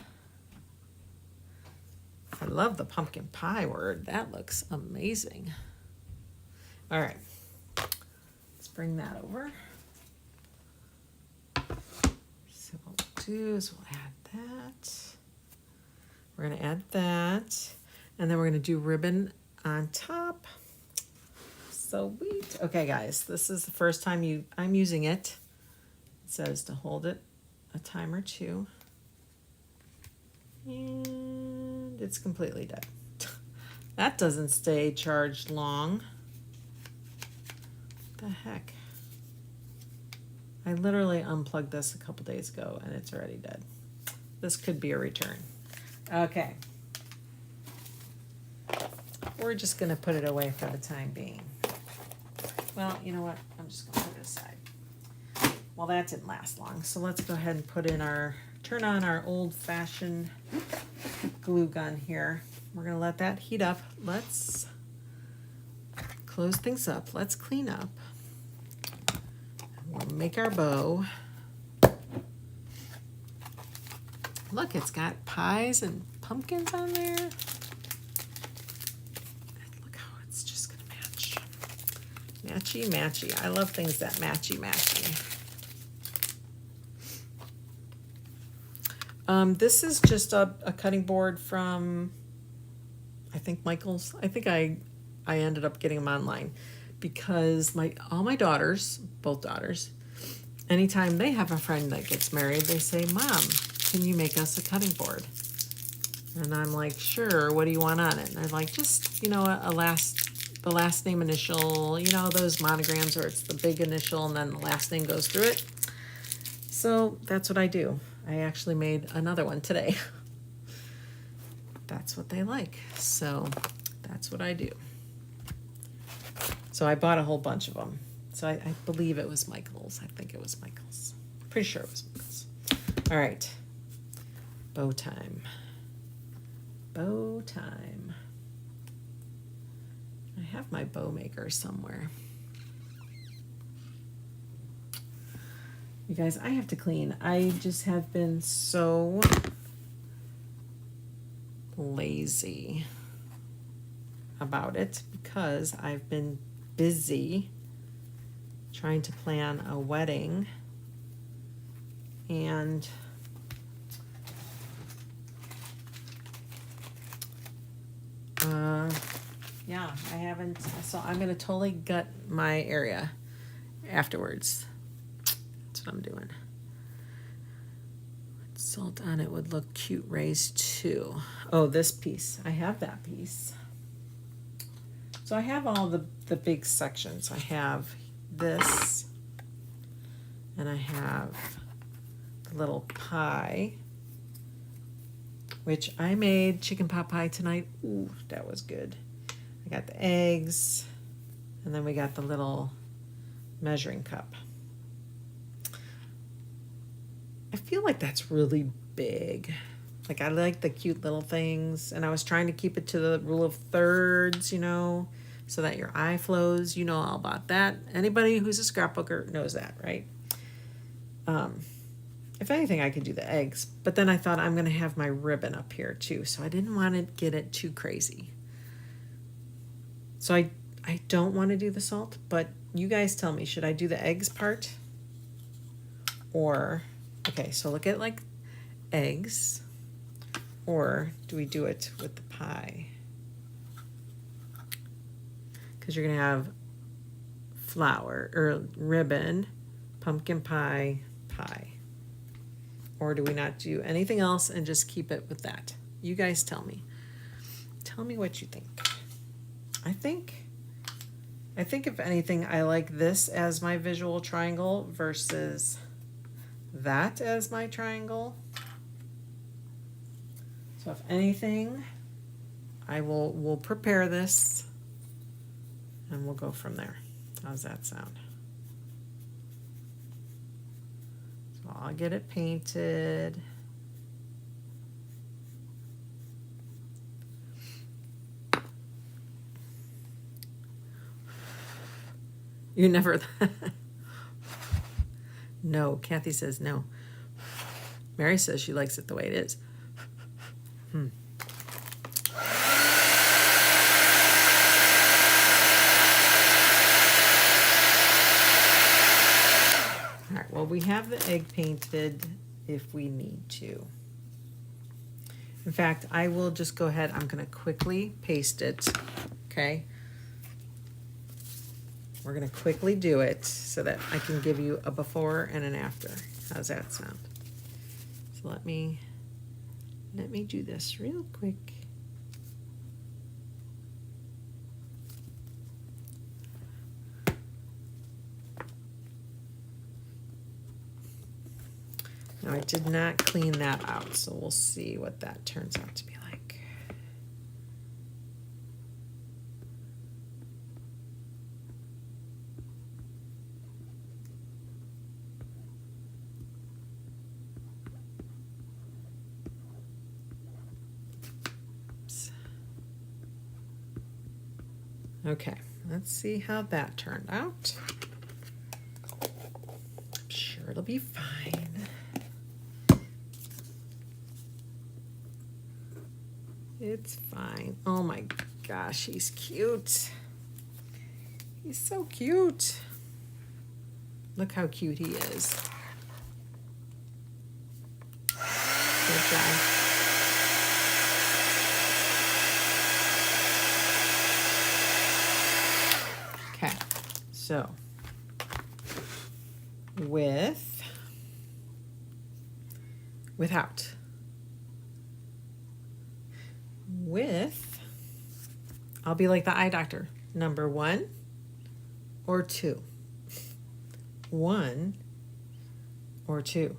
I love the pumpkin pie word. That looks amazing. All right, let's bring that over. So what we'll do is we'll add that. We're gonna add that, and then we're gonna do ribbon on top. Sweet. Okay, guys, this is the first time I'm using it. It says to hold it a time or two. And it's completely dead. That doesn't stay charged long. What the heck? I literally unplugged this a couple days ago and it's already dead. This could be a return. Okay. We're just gonna put it away for the time being. Well, you know what? I'm just gonna put it aside. Well, that didn't last long, so let's go ahead and turn on our old-fashioned glue gun here. We're gonna let that heat up. Let's close things up. Let's clean up. We'll make our bow. Look, it's got pies and pumpkins on there. Look how it's just gonna match. Matchy, matchy. I love things that matchy, matchy. This is just a cutting board from, I think, Michael's. I think I ended up getting them online because all my daughters, both daughters, anytime they have a friend that gets married, they say, "Mom, can you make us a cutting board?" And I'm like, "Sure, what do you want on it?" And they're like, "Just, the last name initial, those monograms where it's the big initial and then the last name goes through it." So that's what I do. I actually made another one today. That's what they like. So that's what I do. So I bought a whole bunch of them. So I believe it was Michael's. I think it was Michael's. Pretty sure it was Michael's. All right. Bow time. Bow time. I have my bow maker somewhere. You guys, I have to clean. I just have been so lazy about it because I've been busy trying to plan a wedding, and yeah, I haven't, so I'm gonna totally gut my area afterwards. That's what I'm doing. Salt on it would look cute raised too. Oh, this piece. I have that piece. So I have all the big sections. I have this, and I have the little pie, which I made chicken pot pie tonight. Ooh, that was good. I got the eggs, and then we got the little measuring cup. I feel like that's really big. Like, I like the cute little things, and I was trying to keep it to the rule of thirds, so that your eye flows. You know all about that. Anybody who's a scrapbooker knows that, right? If anything, I could do the eggs, but then I thought I'm going to have my ribbon up here too, so I didn't want to get it too crazy. So I don't want to do the salt, but you guys tell me, should I do the eggs part? Or, okay, so look at like eggs, or do we do it with the pie? Because you're going to have flour or ribbon, pumpkin pie, pie. Or do we not do anything else and just keep it with that? You guys tell me. Tell me what you think. I I think if anything, I like this as my visual triangle versus that as my triangle. So if anything, we'll prepare this and we'll go from there. How's that sound? So I'll get it painted. You never. No, Kathy says no. Mary says she likes it the way it is. All right, well, we have the egg painted if we need to. In fact, I will just go ahead. I'm going to quickly paste it, okay? We're going to quickly do it so that I can give you a before and an after. How's that sound? So let me do this real quick. Now I did not clean that out, so we'll see what that turns out to be like. Okay, let's see how that turned out. I'm sure it'll be fine. It's fine. Oh my gosh, he's cute. He's so cute. Look how cute he is. Good job. Okay, so without. With, I'll be like the eye doctor. Number 1 or 2. 1 or 2.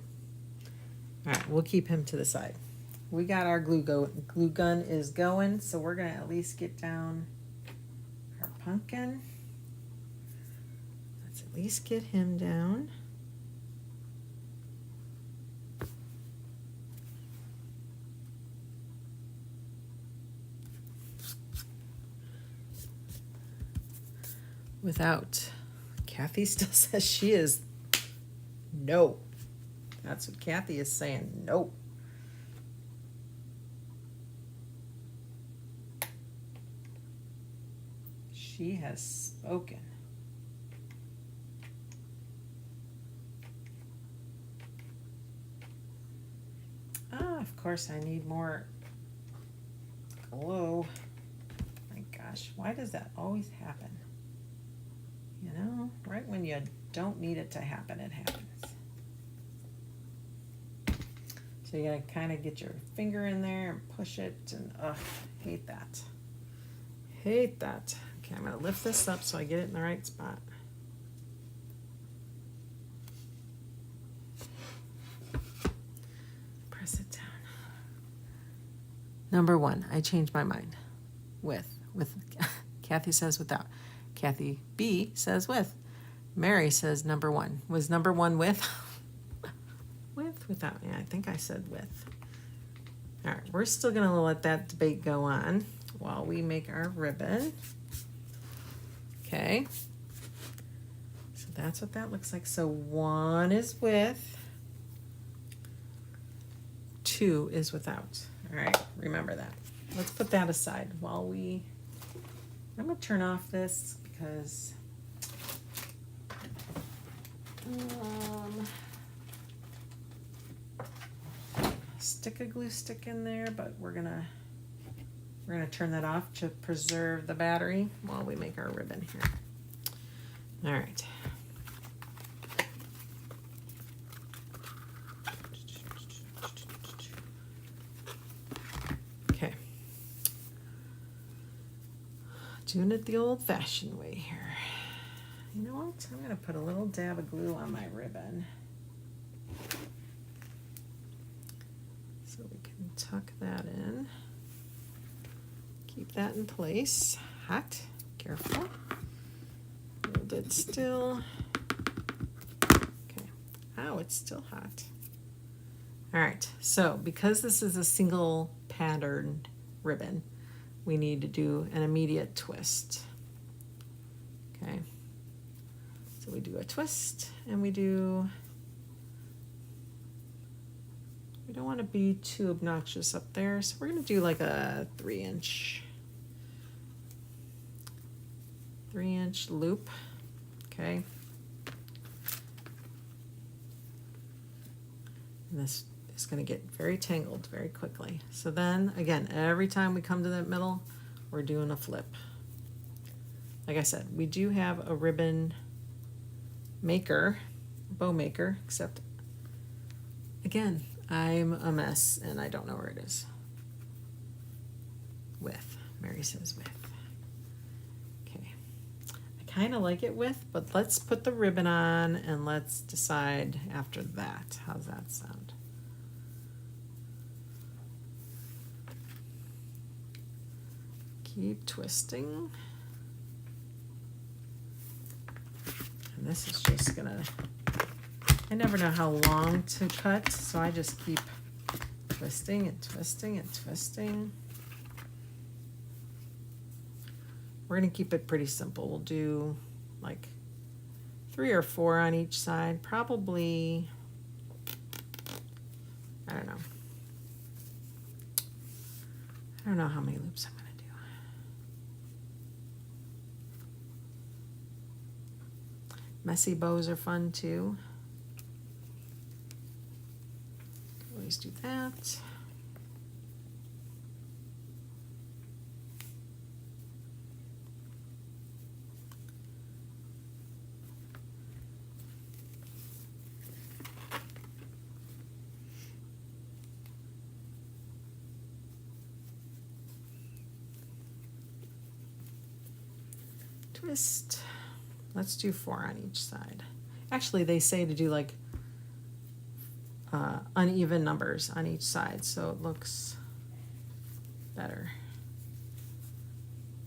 All right, we'll keep him to the side. We got our glue gun is going, so we're gonna at least get down our pumpkin. Let's at least get him down. Without. Kathy still says she is no. That's what Kathy is saying. No. She has spoken. Of course I need more glue. My gosh, why does that always happen? You know, right when you don't need it to happen, it happens. So you gotta kind of get your finger in there and push it, and hate that. Hate that. Okay, I'm gonna lift this up so I get it in the right spot. Press it down. Number 1, I changed my mind. With Kathy says without. Kathy B says with. Mary says number 1. Was number 1 with? Without. Yeah, I think I said with. All right, we're still going to let that debate go on while we make our ribbon. Okay. So that's what that looks like. So 1 is with. 2 is without. All right, remember that. Let's put that aside while I'm going to turn off this because stick a glue stick in there, but we're gonna turn that off to preserve the battery while we make our ribbon here. All right. Okay. Doing it the old-fashioned way here. You know what? I'm going to put a little dab of glue on my ribbon. So we can tuck that in. Keep that in place. Hot. Careful. Hold it still. Okay. Ow, it's still hot. All right. So because this is a single patterned ribbon, we need to do an immediate twist. Okay. So we do a twist and we don't want to be too obnoxious up there. So we're going to do like a 3-inch loop. Okay. And this is going to get very tangled very quickly. So then again, every time we come to that middle, we're doing a flip. Like I said, we do have a ribbon maker, bow maker, except again, I'm a mess and I don't know where it is. With, Mary says with. Okay, I kind of like it with, but let's put the ribbon on and let's decide after that. How's that sound? Keep twisting. And this is just gonna, I never know how long to cut, so I just keep twisting and twisting and twisting. We're gonna keep it pretty simple. We'll do like 3 or 4 on each side, probably, I don't know how many loops I'm gonna do. Messy bows are fun too. Always do that. Twist. Let's do 4 on each side. Actually, they say to do like uneven numbers on each side, so it looks better.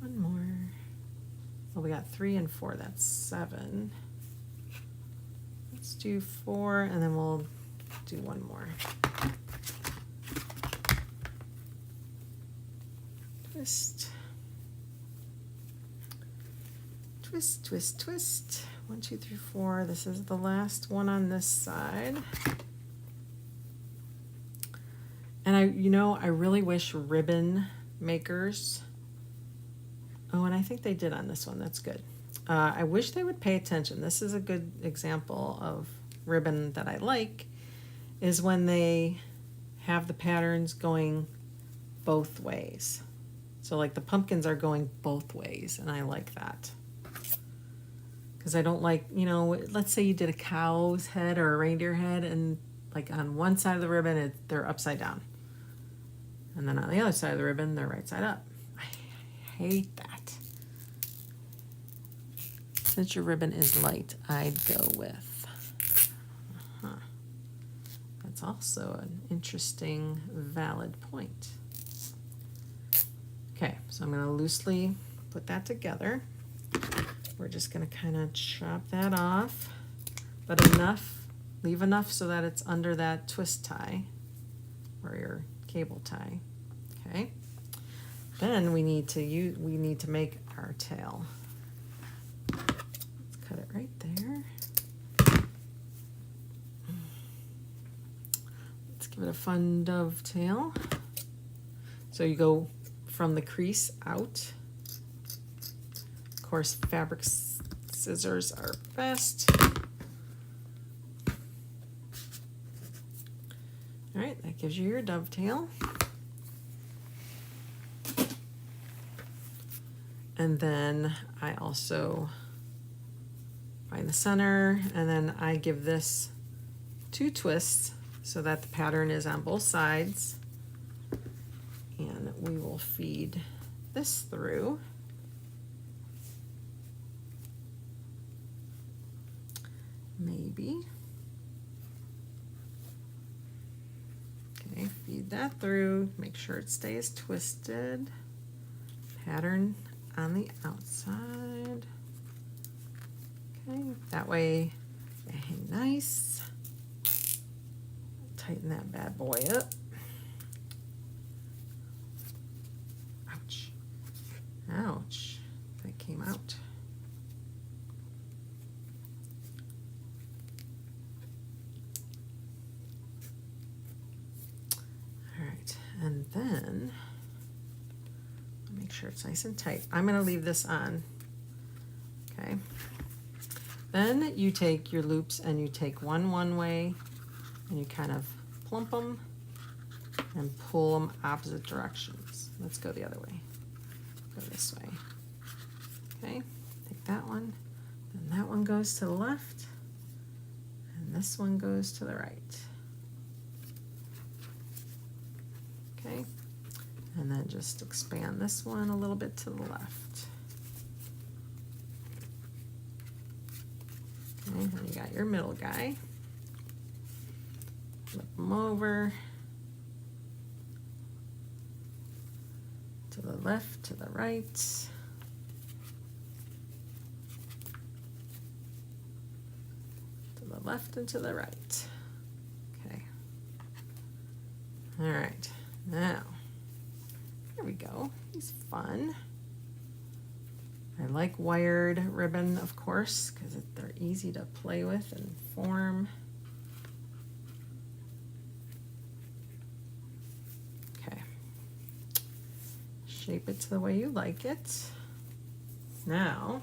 One more. Well, we got 3 and 4, that's 7. Let's do 4 and then we'll do one more. Twist. Twist, twist, twist. 1, 2, 3, 4. This is the last one on this side. And I really wish ribbon makers. Oh, and I think they did on this one. That's good. I wish they would pay attention. This is a good example of ribbon that I like, is when they have the patterns going both ways. So like the pumpkins are going both ways, and I like that. Because I don't like, let's say you did a cow's head or a reindeer head, and like on one side of the ribbon, they're upside down. And then on the other side of the ribbon, they're right side up. I hate that. Since your ribbon is light, I'd go with. That's also an interesting, valid point. Okay, so I'm going to loosely put that together. We're just going to kind of chop that off, but leave enough so that it's under that twist tie or your cable tie. Okay. Then we need to make our tail. Let's cut it right there. Let's give it a fun dovetail. So you go from the crease out. Of course, fabric scissors are best. All right, that gives you your dovetail. And then I also find the center, and then I give this 2 twists so that the pattern is on both sides. And we will feed this through. maybe. Okay, feed that through, make sure it stays twisted. Pattern on the outside. Okay, that way they hang nice. Tighten that bad boy up. Ouch. Ouch. That came out. All right, and then make sure it's nice and tight. I'm going to leave this on. Okay. Then you take your loops and you take one way and you kind of plump them and pull them opposite directions. Let's go the other way. Go this way. Okay, take that one. Then that one goes to the left and this one goes to the right. Okay, and then just expand this one a little bit to the left. Okay, and you got your middle guy. Flip them over. To the left, to the right. To the left and to the right. Okay. All right, now, there we go. He's fun. I like wired ribbon, of course, because they're easy to play with and form. Okay. Shape it to the way you like it. Now,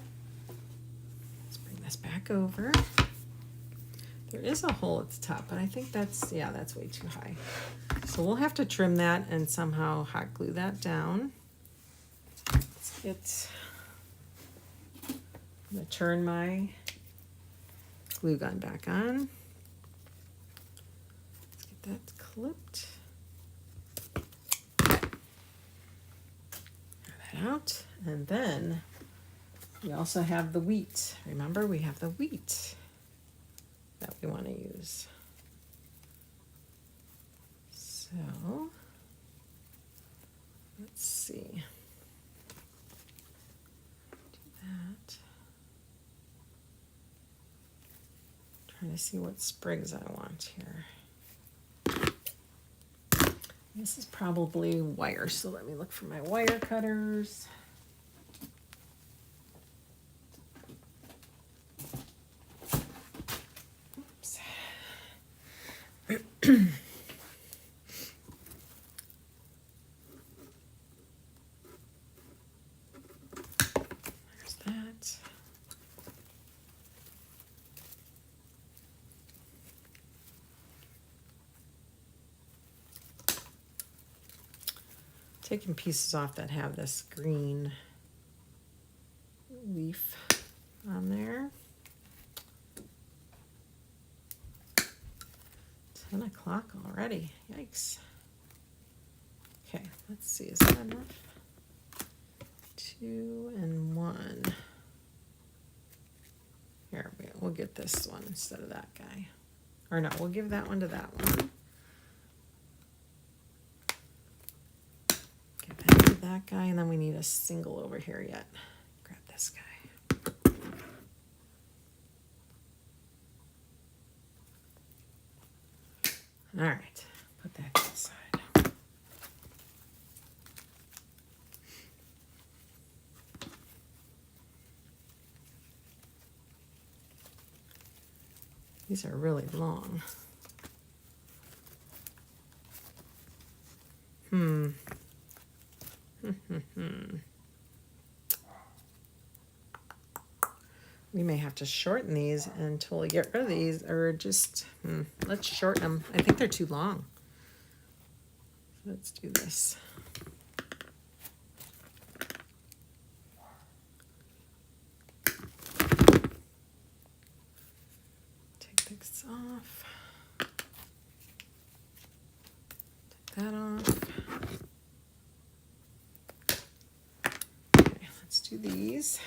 let's bring this back over. There is a hole at the top, but I think that's, yeah, that's way too high. So we'll have to trim that and somehow hot glue that down. Let's get, I'm going to turn my glue gun back on. Let's get that clipped. Tear that out. And then we also have the wheat. Remember, we have the wheat that we want to use. So, let's see. Do that. Trying to see what sprigs I want here. This is probably wire, so let me look for my wire cutters. Oops. There's that. Taking pieces off that have this green leaf on there. 10 o'clock already. Yikes. Okay, let's see. Is that enough? 2 and 1. Here, we'll get this one instead of that guy. Or no, we'll give that one to that one. Give that to that guy, and then we need a single over here yet. Grab this guy. All right, put that to the side. These are really long. We may have to shorten these until we get rid of these, or just, let's shorten them. I think they're too long. Let's do this. Take this off. Take that off. Okay, let's do these.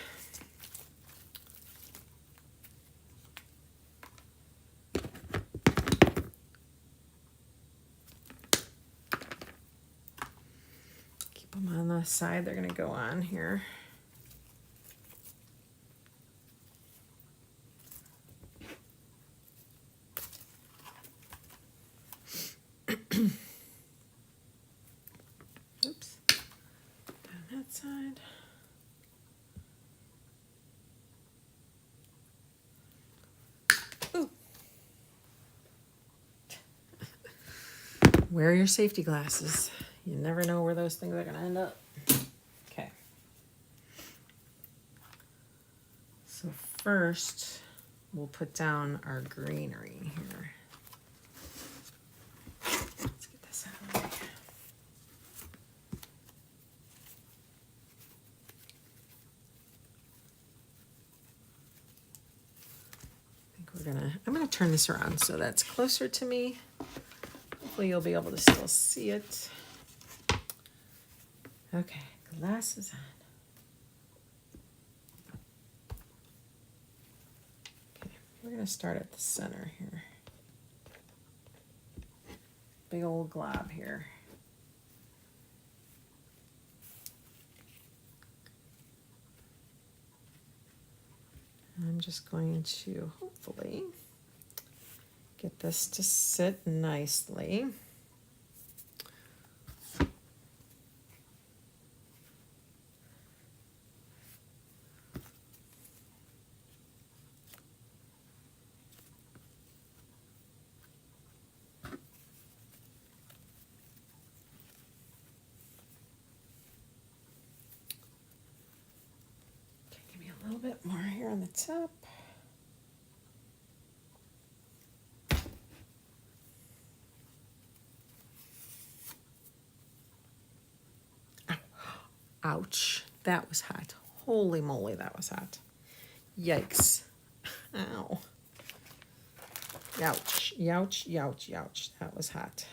the side they're going to go on here. Oops. Down that side. Ooh. Wear your safety glasses. You never know where those things are going to end up. Okay. So first, we'll put down our greenery here. Let's get this out of the way. I'm gonna turn this around so that's closer to me. Hopefully you'll be able to still see it. Okay, glasses on. Okay, we're gonna start at the center here. Big old glob here. I'm just going to hopefully get this to sit nicely. Okay, give me a little bit more here on the top. Ouch, that was hot. Holy moly, that was hot. Yikes. Ow. Youch, youch, youch, youch. That was hot.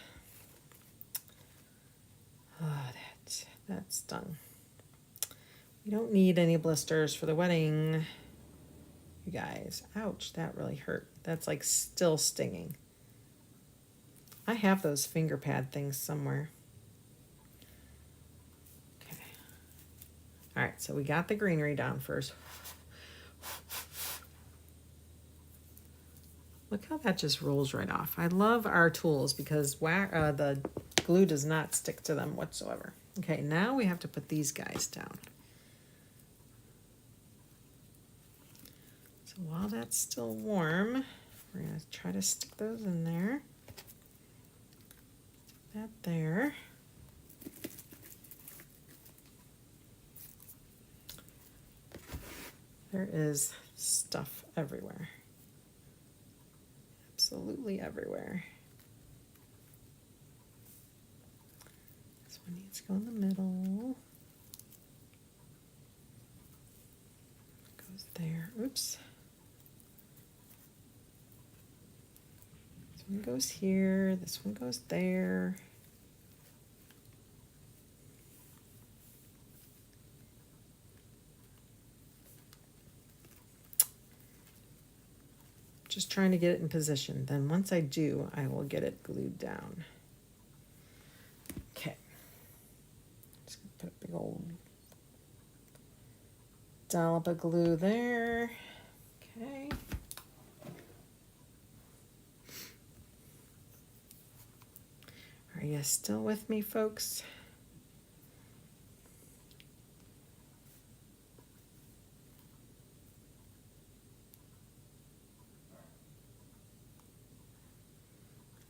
Oh, that stung. We don't need any blisters for the wedding, you guys. Ouch, that really hurt. That's like still stinging. I have those finger pad things somewhere. All right, so we got the greenery down first. Look how that just rolls right off. I love our tools because the glue does not stick to them whatsoever. Okay, now we have to put these guys down. So while that's still warm, we're gonna try to stick those in there. That there. There is stuff everywhere. Absolutely everywhere. This one needs to go in the middle. Goes there. Oops. This one goes here. This one goes there. Just trying to get it in position. Then once I do, I will get it glued down. Okay. Just gonna put a big old dollop of glue there. Okay. Are you still with me, folks?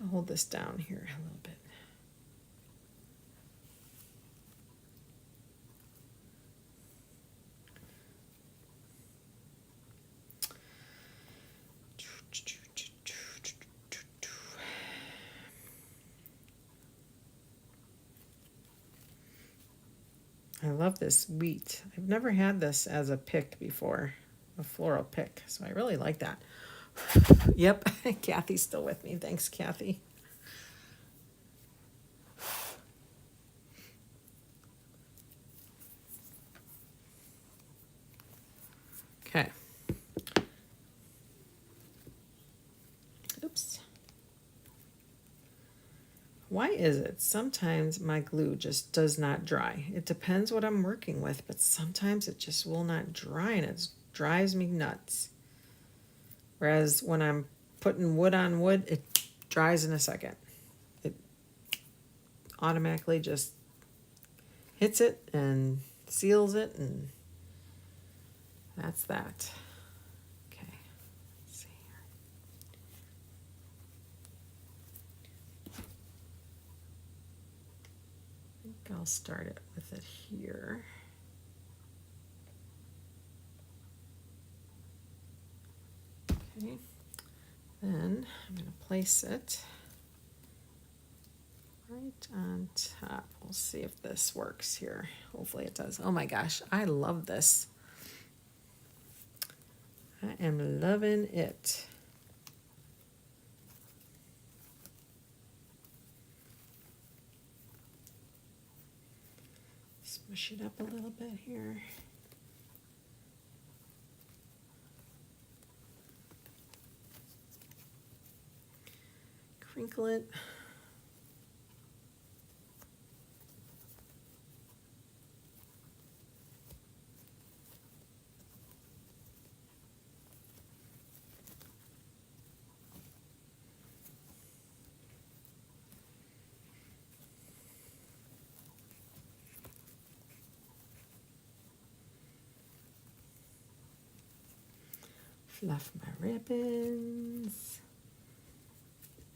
I'll hold this down here a little bit. I love this wheat. I've never had this as a pick before, a floral pick, so I really like that. Yep, Kathy's still with me. Thanks, Kathy. Okay. Oops. Why is it? Sometimes my glue just does not dry. It depends what I'm working with, but sometimes it just will not dry and it drives me nuts. Whereas when I'm putting wood on wood, it dries in a second. It automatically just hits it and seals it, and that's that. Okay, let's see here. I think I'll start it with it here. Okay, then I'm going to place it right on top. We'll see if this works here. Hopefully it does. Oh my gosh, I love this. I am loving it. Smush it up a little bit here. Crinkle it. Fluff my ribbons.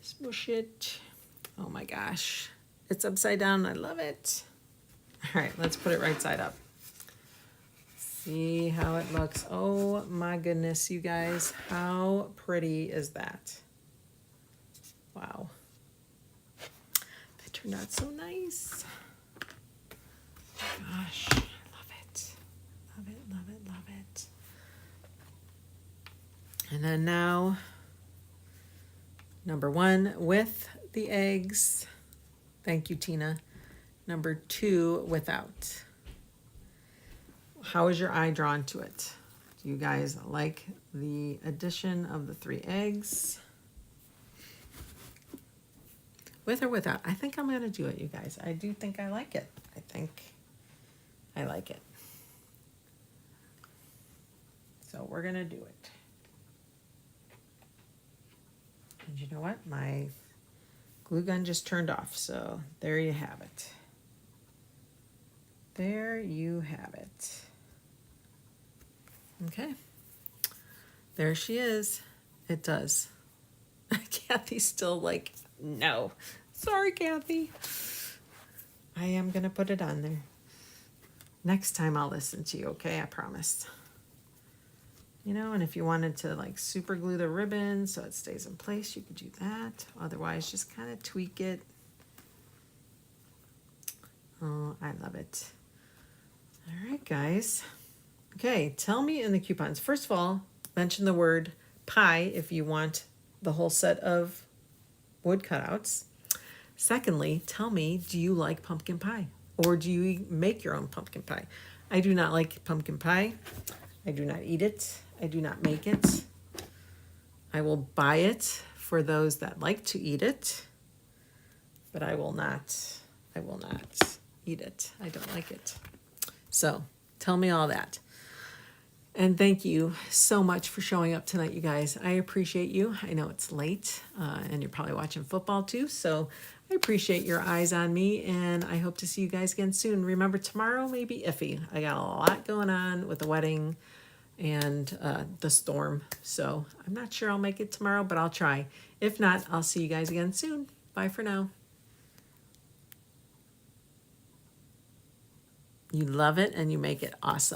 Smush it. Oh my gosh. It's upside down. I love it. All right, let's put it right side up. See how it looks. Oh my goodness, you guys. How pretty is that? Wow. That turned out so nice. Gosh, I love it. Love it, love it, love it. And then now, number 1 with the eggs. Thank you, Tina. Number 2 without. How is your eye drawn to it? Do you guys like the addition of the 3 eggs? With or without? I think I'm going to do it, you guys. I do think I like it. I think I like it. So we're going to do it. And you know what? My glue gun just turned off, so there you have it. There you have it. Okay. There she is. It does. Kathy's still like, no. Sorry, Kathy. I am going to put it on there. Next time I'll listen to you, okay? I promise. You know, and if you wanted to like super glue the ribbon so it stays in place, you could do that. Otherwise, just kind of tweak it. Oh, I love it. All right, guys. Okay, tell me in the coupons. First of all, mention the word pie if you want the whole set of wood cutouts. Secondly, tell me, do you like pumpkin pie? Or do you make your own pumpkin pie? I do not like pumpkin pie. I do not eat it. I do not make it. I will buy it for those that like to eat it, but I will not eat it. I don't like it. So tell me all that. And thank you so much for showing up tonight, you guys. I appreciate you. I know it's late and you're probably watching football too. So I appreciate your eyes on me, and I hope to see you guys again soon. Remember, tomorrow may be iffy. I got a lot going on with the wedding and the storm. So I'm not sure I'll make it tomorrow, but I'll try. If not, I'll see you guys again soon. Bye for now. You love it and you make it awesome.